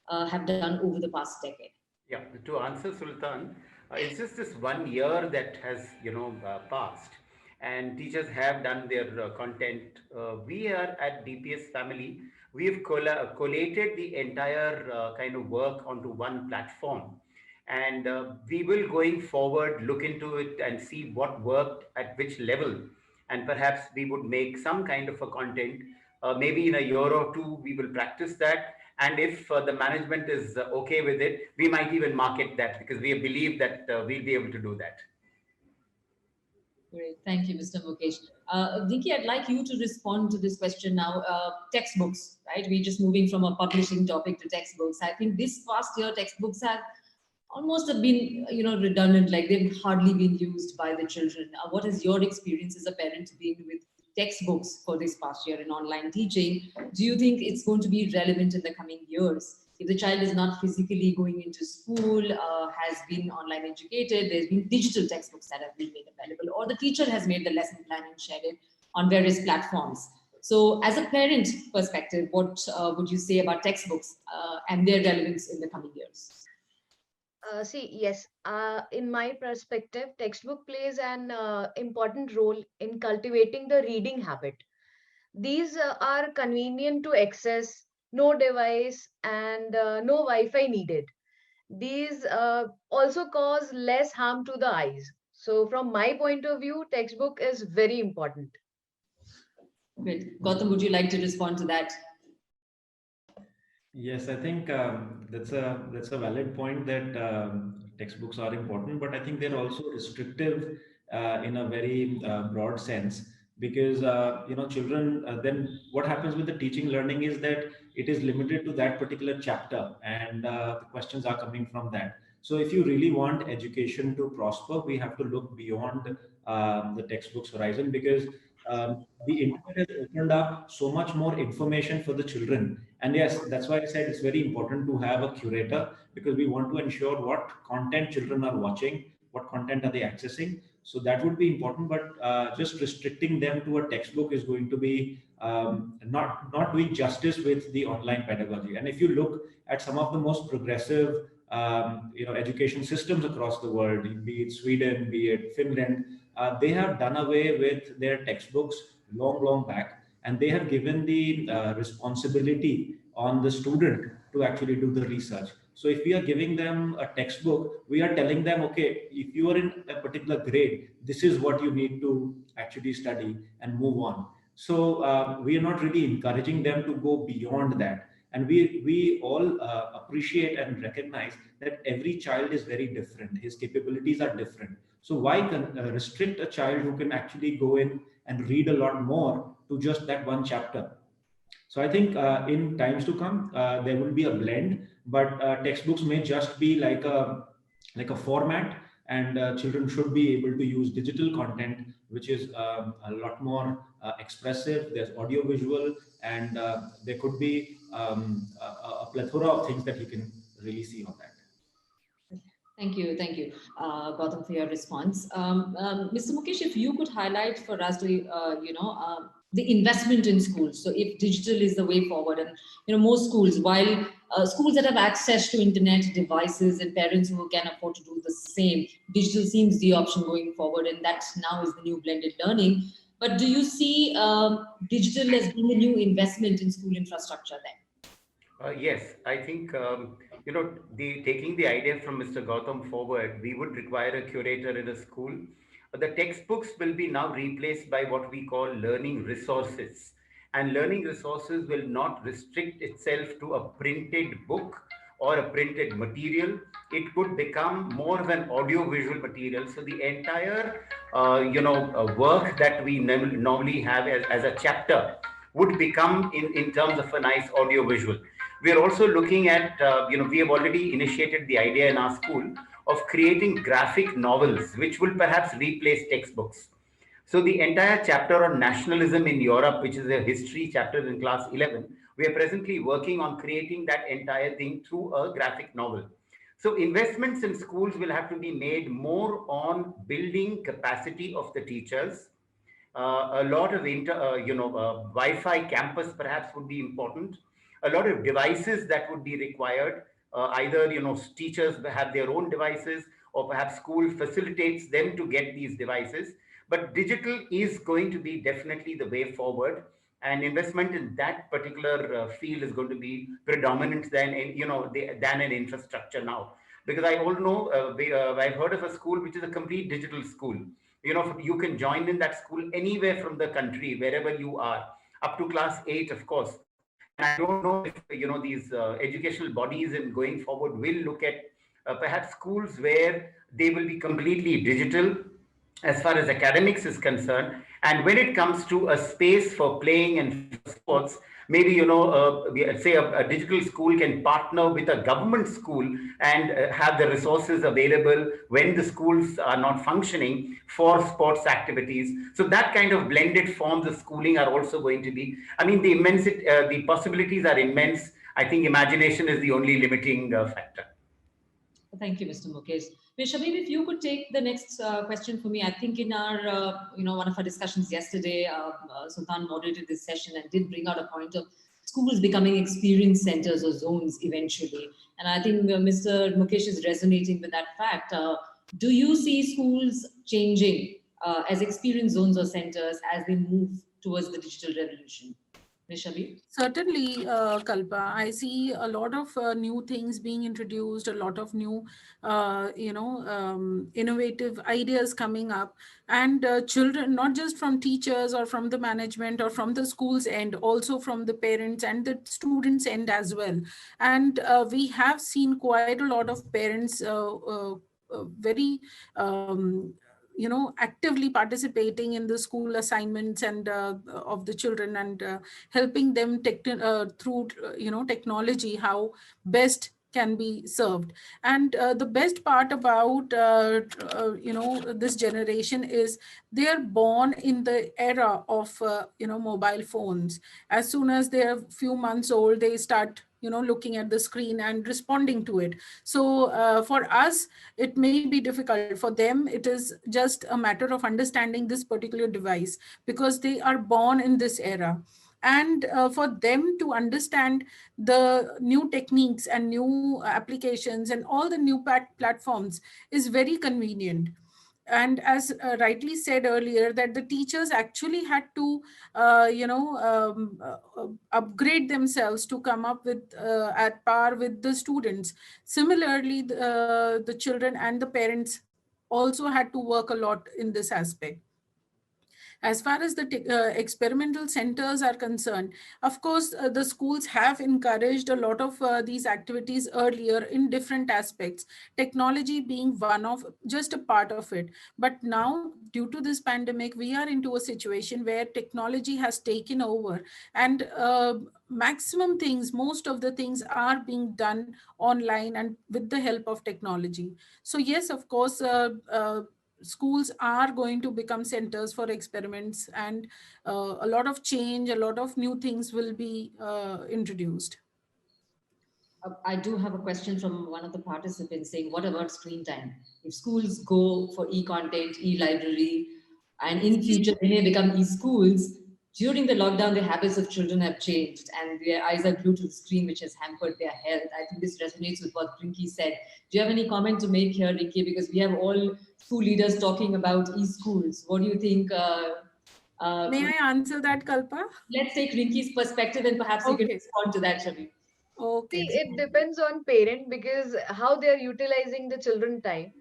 have done over the past decade? Yeah, to answer Sultan, it's just this 1 year that has, passed, and teachers have done their content. We are at DPS family, we've collated the entire kind of work onto one platform. And we will going forward look into it and see what worked at which level, and perhaps we would make some kind of a content. Maybe in a year or two we will practice that, and if the management is okay with it, we might even market that, because we believe that we'll be able to do that. Great, thank you, Mr. Mukesh. Vicky, I'd like you to respond to this question now. Textbooks, right? We're just moving from a publishing topic to textbooks. I think this past year textbooks have almost been redundant, like they've hardly been used by the children. What is your experience as a parent being with textbooks for this past year in online teaching, do you think it's going to be relevant in the coming years? If the child is not physically going into school, has been online educated, there's been digital textbooks that have been made available, or the teacher has made the lesson plan and shared it on various platforms. So as a parent perspective, what would you say about textbooks and their relevance in the coming years? Yes, in my perspective, textbook plays an important role in cultivating the reading habit. These are convenient to access, no device and no Wi-Fi needed. These also cause less harm to the eyes. So from my point of view, textbook is very important. Great. Gautam, would you like to respond to that? Yes, I think that's a valid point that textbooks are important, but I think they're also restrictive in a very broad sense, because children, then what happens with the teaching learning is that it is limited to that particular chapter, and the questions are coming from that. So if you really want education to prosper, we have to look beyond the textbook's horizon, because the internet has opened up so much more information for the children. And yes, that's why I said it's very important to have a curator, because we want to ensure what content children are watching, what content are they accessing. So that would be important, but just restricting them to a textbook is going to be not doing justice with the online pedagogy. And if you look at some of the most progressive education systems across the world, be it Sweden, be it Finland, they have done away with their textbooks long back, and they have given the responsibility on the student to actually do the research. So if we are giving them a textbook, we are telling them, okay, if you are in a particular grade, this is what you need to actually study and move on. So we are not really encouraging them to go beyond that. And we all appreciate and recognize that every child is very different. His capabilities are different. So why restrict a child who can actually go in and read a lot more to just that one chapter? So I think in times to come, there will be a blend, but textbooks may just be like a format, and children should be able to use digital content, which is a lot more expressive. There's audio visual, and there could be a plethora of things that you can really see on that. Thank you, Gautam, for your response. Mr. Mukesh, if you could highlight for us, the investment in schools. So if digital is the way forward, and most schools, while schools that have access to internet devices and parents who can afford to do the same, digital seems the option going forward, and that now is the new blended learning. But do you see digital as being a new investment in school infrastructure then? Yes, I think taking the idea from Mr. Gautam forward, we would require a curator in a school. The textbooks will be now replaced by what we call learning resources, and learning resources will not restrict itself to a printed book or a printed material. It could become more of an audio visual material. So the entire work that we normally have as a chapter would become in terms of a nice audio visual. We are also looking at, we have already initiated the idea in our school of creating graphic novels, which will perhaps replace textbooks. So the entire chapter on nationalism in Europe, which is a history chapter in class 11, we are presently working on creating that entire thing through a graphic novel. So investments in schools will have to be made more on building capacity of the teachers. A lot of Wi-Fi campus perhaps would be important. A lot of devices that would be required. Either teachers have their own devices, or perhaps school facilitates them to get these devices. But digital is going to be definitely the way forward, and investment in that particular field is going to be predominant than an infrastructure now. Because I all know I've heard of a school which is a complete digital school. You can join in that school anywhere from the country, wherever you are, up to class 8, of course. And I don't know if these educational bodies in going forward will look at perhaps schools where they will be completely digital as far as academics is concerned. And when it comes to a space for playing and sports, Maybe, say a digital school can partner with a government school and have the resources available when the schools are not functioning for sports activities. So that kind of blended forms of schooling are also going to be, I mean, the possibilities are immense. I think imagination is the only limiting factor. Thank you, Mr. Mukesh. Shabib, if you could take the next question for me. I think in our, one of our discussions yesterday, Sultan moderated this session and did bring out a point of schools becoming experience centers or zones eventually. And I think Mr. Mukesh is resonating with that fact. Do you see schools changing as experience zones or centers as they move towards the digital revolution? Certainly, Kalpa. I see a lot of new things being introduced, a lot of new, innovative ideas coming up, and children, not just from teachers or from the management or from the school's end, also from the parents and the students' end as well. And we have seen quite a lot of parents very actively participating in the school assignments and of the children, and helping them through technology how best can be served. And the best part about this generation is they are born in the era of mobile phones. As soon as they're a few months old, they start looking at the screen and responding to it. So for us, it may be difficult. For them, it is just a matter of understanding this particular device because they are born in this era. And for them to understand the new techniques and new applications and all the new platforms is very convenient. And as rightly said earlier, that the teachers actually had to upgrade themselves to come up with at par with the students. Similarly, the children and the parents also had to work a lot in this aspect. As far as the experimental centers are concerned, of course, the schools have encouraged a lot of these activities earlier in different aspects, technology being one of just a part of it. But now, due to this pandemic, we are into a situation where technology has taken over, and maximum things, most of the things are being done online and with the help of technology. So yes, of course, schools are going to become centers for experiments, and a lot of change, a lot of new things will be introduced. I do have a question from one of the participants saying, what about screen time? If schools go for e-content, e-library, and in future they may become e-schools, during the lockdown, the habits of children have changed and their eyes are glued to the screen, which has hampered their health. I think this resonates with what Rinki said. Do you have any comment to make here, Rinki? Because we have all school leaders talking about e-schools. What do you think? May I answer that, Kalpa? Let's take Rinki's perspective and perhaps you can respond to that, Shabi. Okay. See, it depends on parent because how they are utilizing the children time.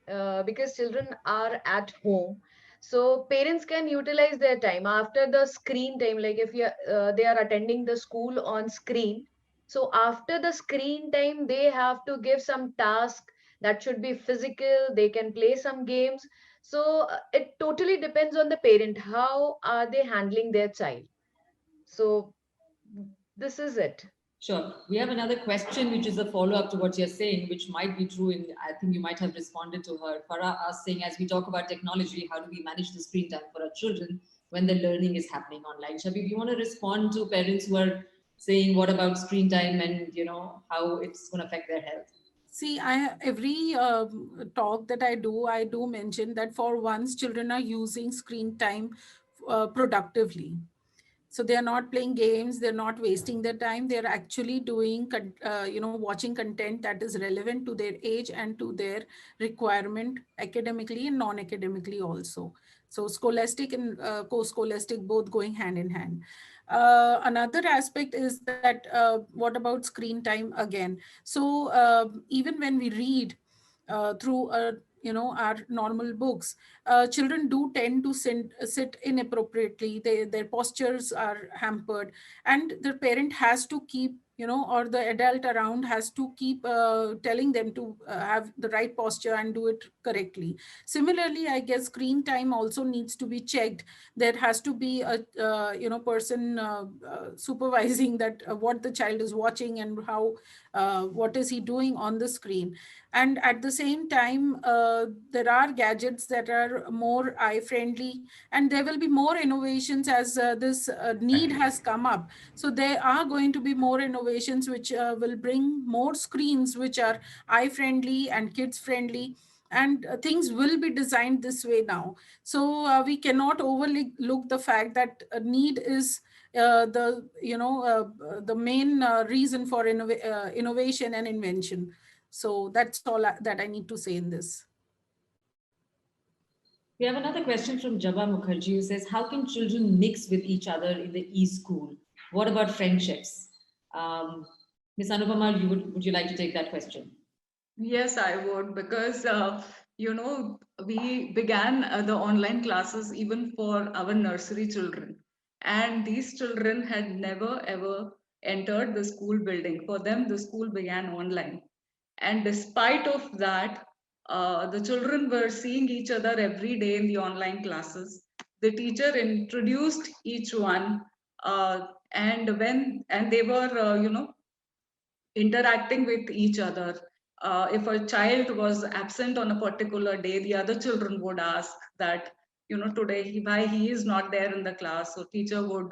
Because children are at home, so parents can utilize their time after the screen time. Like if they are attending the school on screen, so after the screen time, they have to give some task that should be physical. They can play some games. So it totally depends on the parent. How are they handling their child? So this is it. Sure. We have another question, which is a follow-up to what you're saying, which might be true. I think you might have responded to her. Farah asked, saying, as we talk about technology, how do we manage the screen time for our children when the learning is happening online? Shabib, you want to respond to parents who are saying, what about screen time and, how it's going to affect their health? See, every talk that I do mention that for once, children are using screen time productively. So they are not playing games, they're not wasting their time, they're actually doing, watching content that is relevant to their age and to their requirement academically and non-academically also. So scholastic and co-scholastic both going hand in hand. Another aspect is that what about screen time again? So even when we read through our normal books, children do tend to sit inappropriately. Their postures are hampered, and the parent has to keep or the adult around has to keep telling them to have the right posture and do it correctly. Similarly, I guess screen time also needs to be checked. There has to be a person supervising that what the child is watching and how what is he doing on the screen. And at the same time, there are gadgets that are more eye friendly, and there will be more innovations as this need has come up. So there are going to be more innovations which will bring more screens which are eye friendly and kids friendly, and things will be designed this way now. So we cannot overlook the fact that need is the main reason for innovation and invention. So that's all that I need to say in this. We have another question from Jabba Mukherjee, who says, how can children mix with each other in the e-school? What about friendships? Ms. Anupama, would you like to take that question? Yes, I would, because we began the online classes even for our nursery children, and these children had never ever entered the school building. For them, the school began online, and despite of that, the children were seeing each other every day in the online classes. The teacher introduced each one, and they were interacting with each other. If a child was absent on a particular day, the other children would ask that, today why he is not there in the class. So teacher would,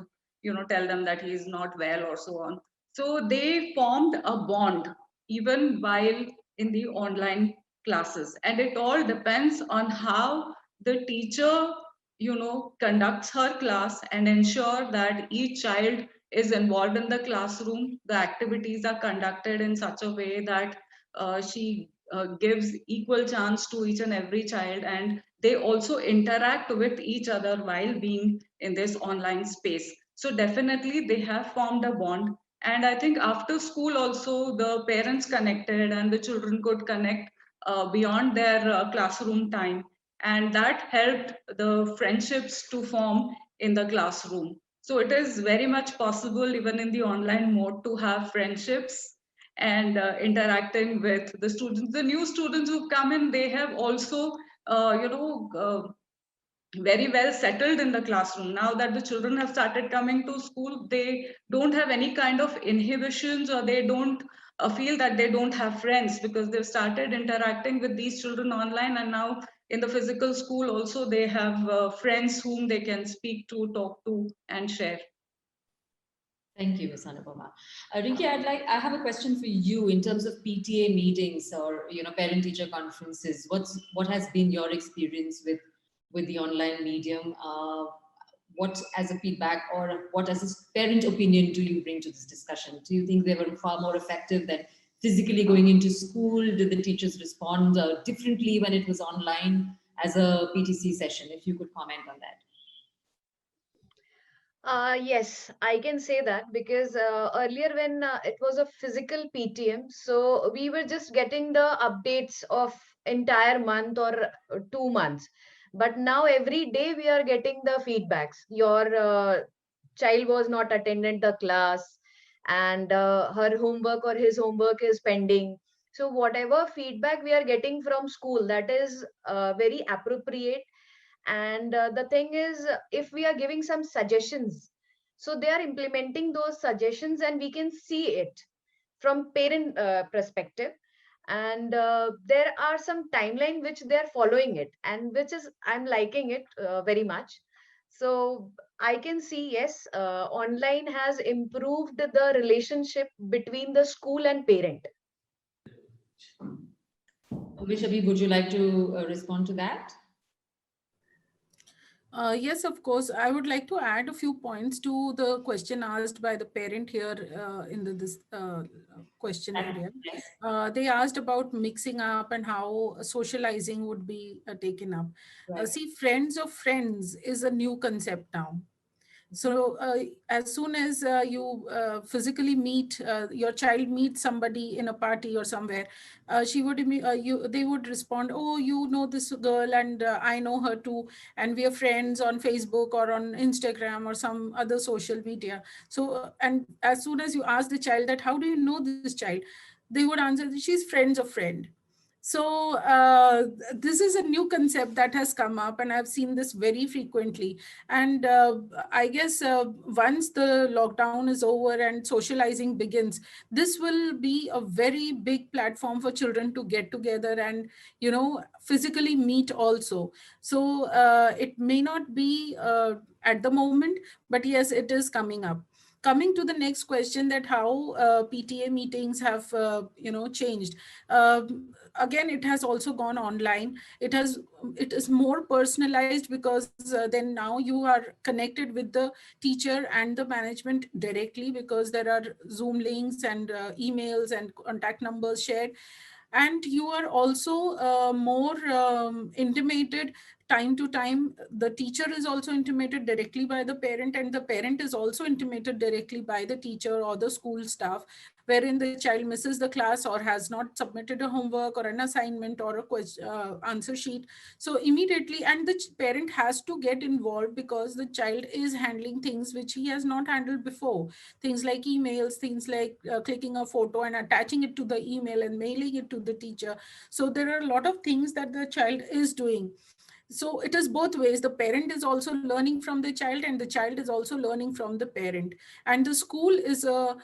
tell them that he is not well or so on. So they formed a bond even while in the online classes. And it all depends on how the teacher, conducts her class and ensure that each child is involved in the classroom. The activities are conducted in such a way that she gives equal chance to each and every child, and they also interact with each other while being in this online space. So definitely they have formed a bond. And I think after school also the parents connected and the children could connect beyond their classroom time. And that helped the friendships to form in the classroom. So it is very much possible even in the online mode to have friendships and interacting with the students. The new students who come in, they have also, very well settled in the classroom. Now that the children have started coming to school, they don't have any kind of inhibitions, or they don't feel that they don't have friends, because they've started interacting with these children online, and now in the physical school also they have friends whom they can speak to, talk to, and share. Thank you, Ms. Anupama. Rinki, I have a question for you in terms of PTA meetings or parent-teacher conferences. What has been your experience with the online medium? What as a feedback or what as a parent opinion do you bring to this discussion? Do you think they were far more effective than physically going into school? Did the teachers respond differently when it was online as a PTC session? If you could comment on that. Yes, I can say that because earlier when it was a physical PTM, so we were just getting the updates of entire month or 2 months. But now every day we are getting the feedbacks. Your child was not attended the class, and her homework or his homework is pending. So whatever feedback we are getting from school, that is very appropriate. And the thing is, if we are giving some suggestions, so they are implementing those suggestions and we can see it from parent perspective. And there are some timeline which they are following it, and which is I'm liking it very much. So I can see, yes, online has improved the relationship between the school and parent. Vishabi, would you like to respond to that? Yes, of course. I would like to add a few points to the question asked by the parent here in this question area. They asked about mixing up and how socializing would be taken up. Right. See, friends of friends is a new concept now. So as soon as you physically meet, your child meets somebody in a party or somewhere, they would respond, oh, you know this girl, and I know her too, and we are friends on Facebook or on Instagram or some other social media. So, and as soon as you ask the child that, how do you know this child? They would answer, she's friends of friend. So this is a new concept that has come up, and I've seen this very frequently. And I guess once the lockdown is over and socializing begins, this will be a very big platform for children to get together and, physically meet also. So it may not be at the moment, but yes, it is coming up. Coming to the next question, that how PTA meetings have changed. Again, it has also gone online. It is more personalized, because then now you are connected with the teacher and the management directly, because there are Zoom links and emails and contact numbers shared. And you are also more intimated time to time. The teacher is also intimated directly by the parent, and the parent is also intimated directly by the teacher or the school staff, wherein the child misses the class or has not submitted a homework or an assignment or a answer sheet. So immediately, and the parent has to get involved, because the child is handling things which he has not handled before. Things like emails, things like clicking a photo and attaching it to the email and mailing it to the teacher. So there are a lot of things that the child is doing. So it is both ways. The parent is also learning from the child, and the child is also learning from the parent. And the school is a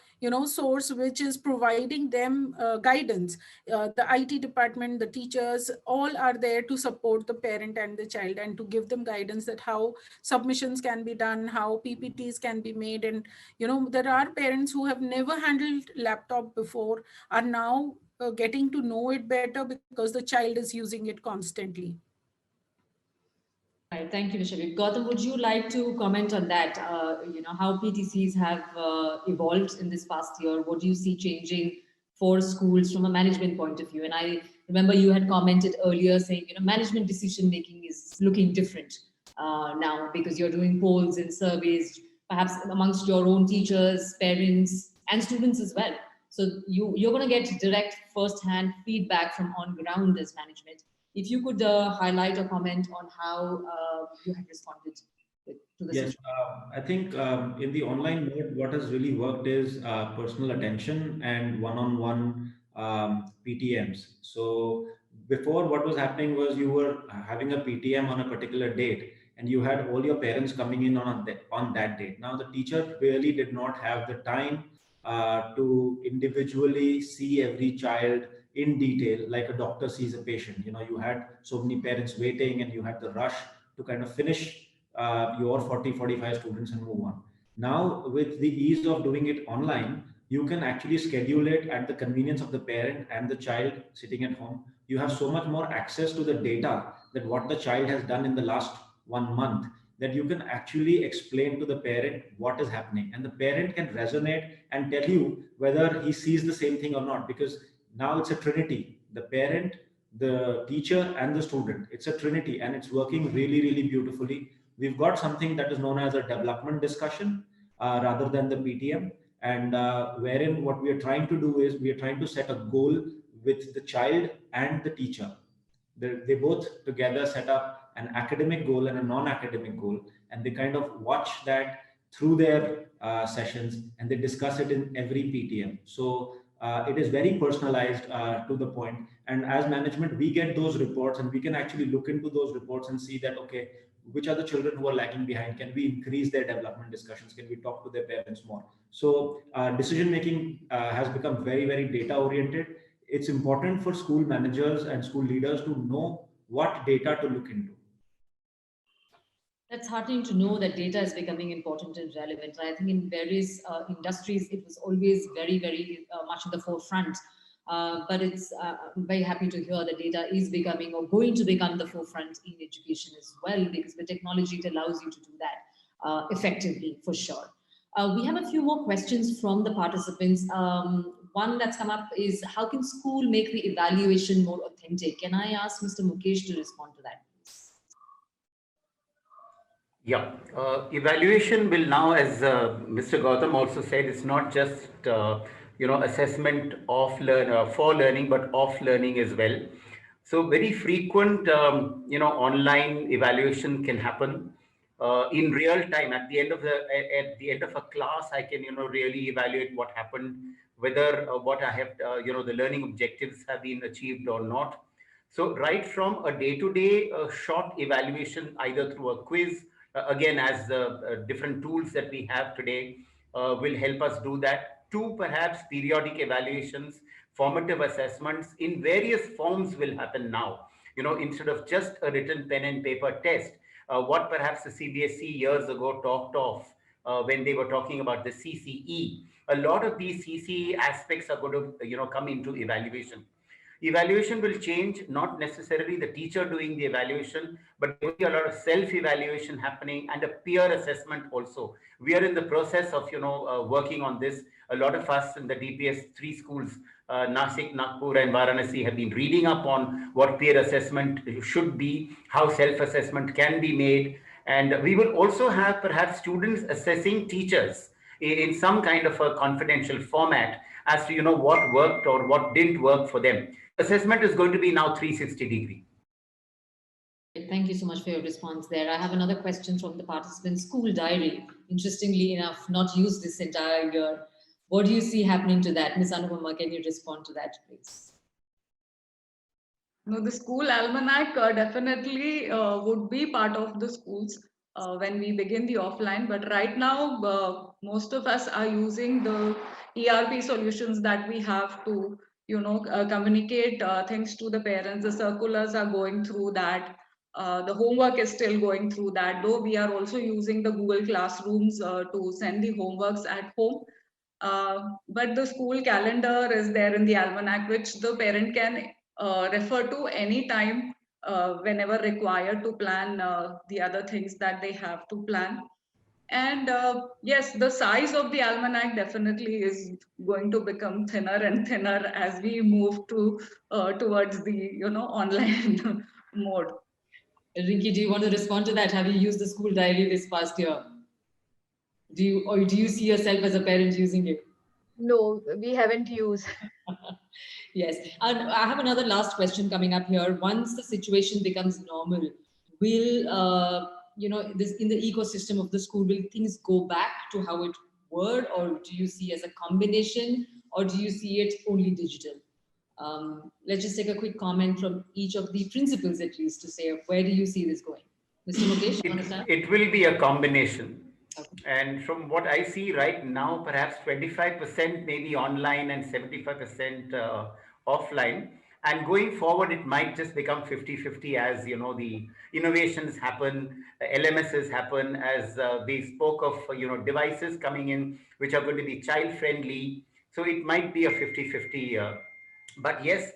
source which is providing them guidance. The IT department, the teachers, all are there to support the parent and the child, and to give them guidance that how submissions can be done, how PPTs can be made. And there are parents who have never handled laptop before, are now getting to know it better, because the child is using it constantly. Right. Thank you, Vishavik. Gautam, would you like to comment on that? How PTCs have evolved in this past year. What do you see changing for schools from a management point of view? And I remember you had commented earlier saying, management decision making is looking different now, because you're doing polls and surveys, perhaps amongst your own teachers, parents, and students as well. So you're going to get direct first-hand feedback from on ground as management. If you could highlight or comment on how you have responded to the Yes, situation. I think in the online mode, what has really worked is personal attention and one-on-one PTMs. So before, what was happening was you were having a PTM on a particular date, and you had all your parents coming in on that date. Now the teacher really did not have the time to individually see every child in detail, like a doctor sees a patient. You had so many parents waiting, and you had the rush to kind of finish your 40-45 students and move on. Now, with the ease of doing it online, you can actually schedule it at the convenience of the parent and the child sitting at home. You have so much more access to the data, that what the child has done in the last 1 month, that you can actually explain to the parent what is happening, and the parent can resonate and tell you whether he sees the same thing or not, because now it's a trinity: the parent, the teacher, and the student. It's a trinity, and it's working really, really beautifully. We've got something that is known as a development discussion rather than the PTM, and wherein what we are trying to do is we are trying to set a goal with the child and the teacher. They both together set up an academic goal and a non-academic goal, and they kind of watch that through their sessions, and they discuss it in every PTM. So it is very personalized to the point. And as management, we get those reports, and we can actually look into those reports and see that, okay, which are the children who are lagging behind? Can we increase their development discussions? Can we talk to their parents more? So decision making has become very, very data oriented. It's important for school managers and school leaders to know what data to look into. That's heartening to know that data is becoming important and relevant. I think in various industries, it was always very, very much at the forefront. But I'm very happy to hear that data is becoming, or going to become, the forefront in education as well, because the technology, it allows you to do that effectively, for sure. We have a few more questions from the participants. One that's come up is, how can school make the evaluation more authentic? Can I ask Mr. Mukesh to respond to that? Yeah, evaluation will now, as Mr. Gautam also said, it's not just assessment of for learning, but of learning as well. So very frequent online evaluation can happen in real time. At the end of a class, I can really evaluate what happened, whether what I have the learning objectives have been achieved or not. So right from a day-to-day short evaluation, either through a quiz, again, as the different tools that we have today will help us do that, to perhaps periodic evaluations, formative assessments in various forms will happen now. Instead of just a written pen and paper test, what perhaps the CBSE years ago talked of when they were talking about the CCE. A lot of these CCE aspects are going to come into evaluation. Evaluation will change, not necessarily the teacher doing the evaluation, but there will be a lot of self-evaluation happening and a peer assessment also. We are in the process of, working on this. A lot of us in the DPS 3 schools, Nasik, Nagpur and Varanasi, have been reading up on what peer assessment should be, how self-assessment can be made. And we will also have perhaps students assessing teachers in some kind of a confidential format as to what worked or what didn't work for them. Assessment is going to be now 360 degree. Thank you so much for your response there. I have another question from the participant. School diary, interestingly enough, not used this entire year. What do you see happening to that? Ms. Anupama, can you respond to that, please? No, the school almanac definitely would be part of the schools when we begin the offline. But right now, most of us are using the ERP solutions that we have to, communicate things to the parents. The circulars are going through that. The homework is still going through that, though we are also using the Google Classrooms to send the homeworks at home. But the school calendar is there in the almanac, which the parent can refer to any time whenever required to plan the other things that they have to plan. And yes, the size of the almanac definitely is going to become thinner and thinner as we move to towards the online mode. Rinki, do you want to respond to that? Have you used the school diary this past year? Do you see yourself as a parent using it? No, we haven't used. Yes, and I have another last question coming up here. Once the situation becomes normal, will this in the ecosystem of the school, will things go back to how it were, or do you see as a combination, or do you see it only digital? Let's just take a quick comment from each of the principals, at least, to say where do you see this going? Mr. Mukesh, you understand? It will be a combination. And from what I see right now, perhaps 25% maybe online and 75% offline. And going forward, it might just become 50-50 as the innovations happen, LMSs happen, as we spoke of devices coming in which are going to be child friendly. So it might be a 50-50. But yes,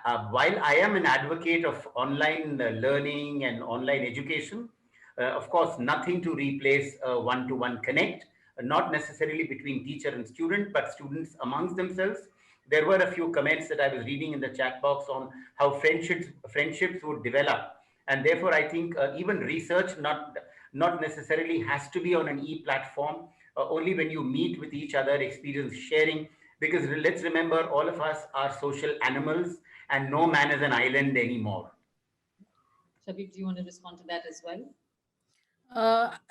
while I am an advocate of online learning and online education, of course, nothing to replace a one-to-one connect, not necessarily between teacher and student, but students amongst themselves. There were a few comments that I was reading in the chat box on how friendships would develop. And therefore, I think even research not necessarily has to be on an e-platform, only when you meet with each other, experience sharing, because let's remember, all of us are social animals and no man is an island anymore. Shabib, do you want to respond to that as well?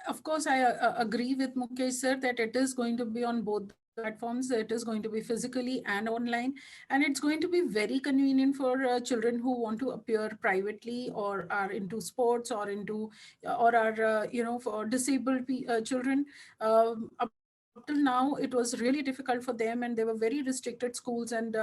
Of course, I agree with Mukesh sir that it is going to be on both platforms. It is going to be physically and online, and it's going to be very convenient for children who want to appear privately or are into sports or are for disabled children. Up till now, it was really difficult for them, and there were very restricted schools and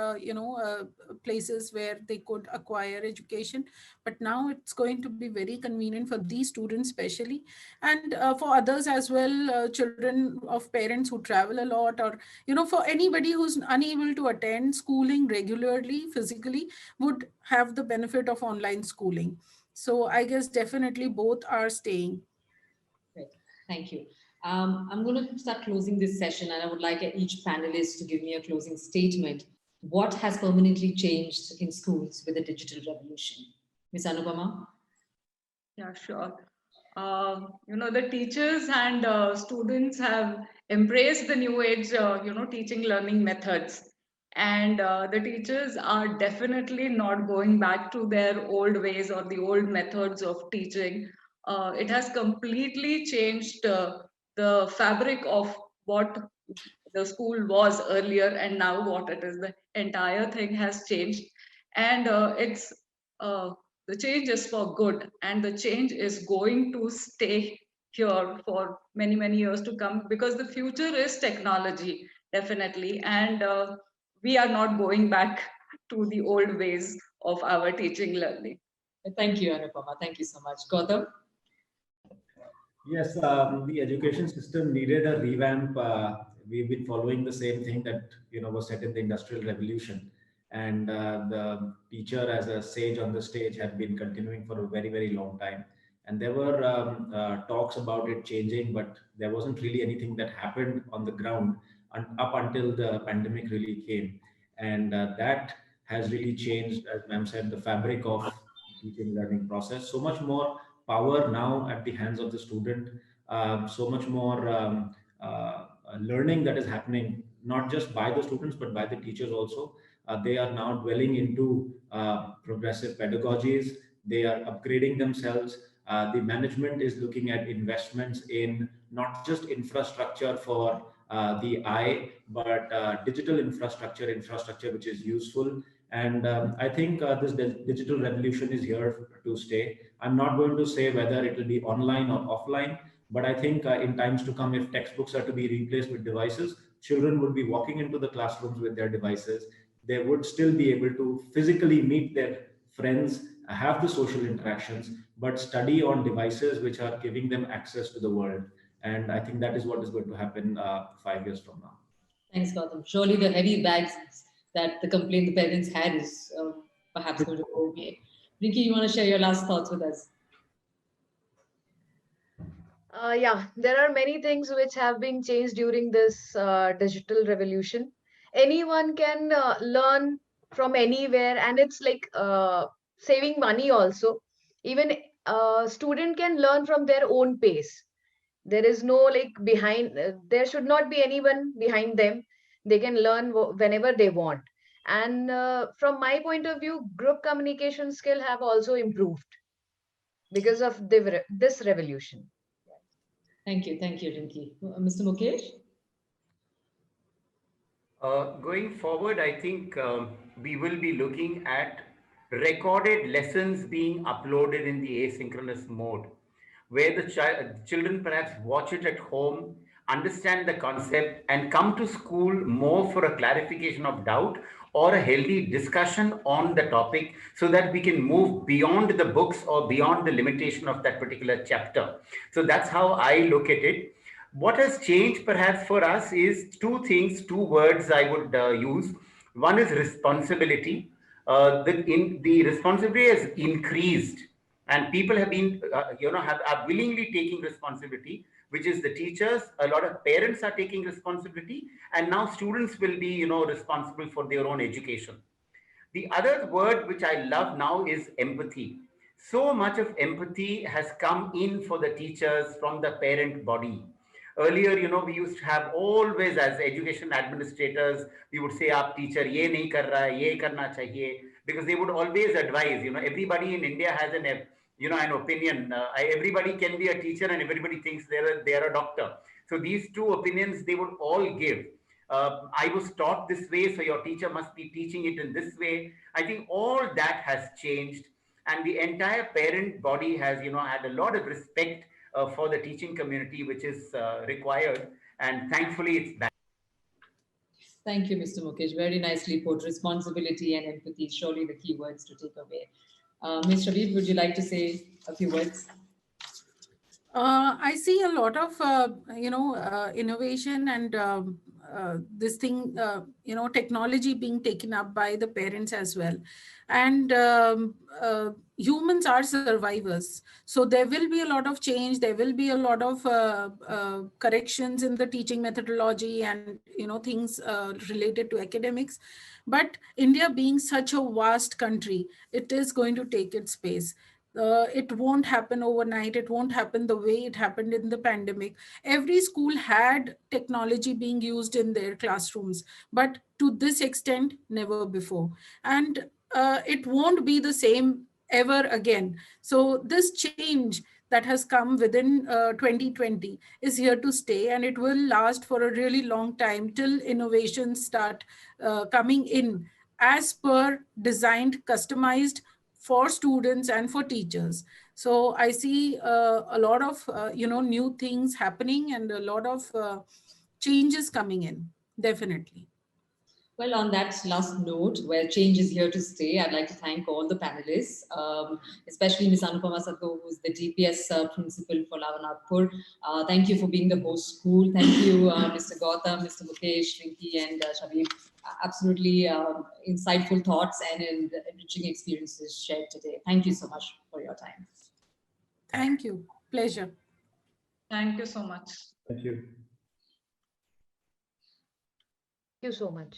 places where they could acquire education. But now it's going to be very convenient for these students especially, and for others as well, children of parents who travel a lot, or for anybody who's unable to attend schooling regularly physically, would have the benefit of online schooling. So I guess definitely both are staying. Great. Thank you. I'm going to start closing this session, and I would like each panelist to give me a closing statement. What has permanently changed in schools with the digital revolution? Ms. Anupama? Yeah, sure. The teachers and students have embraced the new age, teaching learning methods. And the teachers are definitely not going back to their old ways or the old methods of teaching. It has completely changed the fabric of what the school was earlier and now what it is. The entire thing has changed. And the change is for good, and the change is going to stay here for many, many years to come, because the future is technology, definitely. And we are not going back to the old ways of our teaching learning. Thank you, Anupama. Thank you so much. Gautam? Yes, the education system needed a revamp. We've been following the same thing that was set in the Industrial Revolution, and the teacher, as a sage on the stage, had been continuing for a very, very long time. And there were talks about it changing, but there wasn't really anything that happened on the ground up until the pandemic really came, and that has really changed, as ma'am said, the fabric of teaching learning process. So much more power now at the hands of the student, so much more learning that is happening, not just by the students, but by the teachers also. They are now dwelling into progressive pedagogies. They are upgrading themselves. The management is looking at investments in not just infrastructure for the eye, but digital infrastructure which is useful. And I think this digital revolution is here to stay. I'm not going to say whether it will be online or offline, but I think in times to come, if textbooks are to be replaced with devices, children would be walking into the classrooms with their devices. They would still be able to physically meet their friends, have the social interactions, but study on devices which are giving them access to the world. And I think that is what is going to happen 5 years from now. Thanks, Gautam. Surely the heavy bags that the complaint the parents had is perhaps going to go away. Rinki, you want to share your last thoughts with us? Yeah, there are many things which have been changed during this digital revolution. Anyone can learn from anywhere, and it's like saving money also. Even a student can learn from their own pace. There is no like behind, there should not be anyone behind them. They can learn whenever they want. And from my point of view, group communication skill have also improved because of this revolution. Thank you, Rinki. Mr. Mukesh? Going forward, I think we will be looking at recorded lessons being uploaded in the asynchronous mode, where the children perhaps watch it at home, understand the concept, and come to school more for a clarification of doubt or a healthy discussion on the topic, so that we can move beyond the books or beyond the limitation of that particular chapter. So that's how I look at it. What has changed perhaps for us is two things, two words I would use. One is responsibility. The responsibility has increased, and people have been, are willingly taking responsibility, which is the teachers. A lot of parents are taking responsibility, and now students will be, responsible for their own education. The other word which I love now is empathy. So much of empathy has come in for the teachers from the parent body. Earlier, we used to have always, as education administrators, we would say, "Aap teacher ye nahi kar raha hai, ye karna chahiye," because they would always advise. Everybody in India has an opinion. Everybody can be a teacher, and everybody thinks they're a doctor. So these two opinions they would all give. I was taught this way, so your teacher must be teaching it in this way. I think all that has changed, and the entire parent body has, had a lot of respect for the teaching community, which is required, and thankfully it's back. Thank you, Mr. Mukesh. Very nicely put. Responsibility and empathy, surely the key words to take away. Ms. Shabib, would you like to say a few words? I see a lot of, innovation and this thing, technology being taken up by the parents as well. And humans are survivors. So there will be a lot of change. There will be a lot of corrections in the teaching methodology and, things related to academics. But India being such a vast country, it is going to take its space. It won't happen overnight. It won't happen the way it happened in the pandemic. Every school had technology being used in their classrooms, but to this extent, never before. And it won't be the same ever again. So this change that has come within 2020 is here to stay, and it will last for a really long time till innovations start coming in as per designed, customized for students and for teachers. So I see a lot of new things happening and a lot of changes coming in, definitely. Well, on that last note, where change is here to stay, I'd like to thank all the panelists, especially Ms. Anupama Sadko, who's the DPS principal for Lava Nagpur. Thank you for being the host school. Thank you, Mr. Gautam, Mr. Mukesh, Rinki, and Shabib. Absolutely insightful thoughts and enriching experiences shared today. Thank you so much for your time. Thank you. Pleasure. Thank you so much. Thank you. Thank you so much.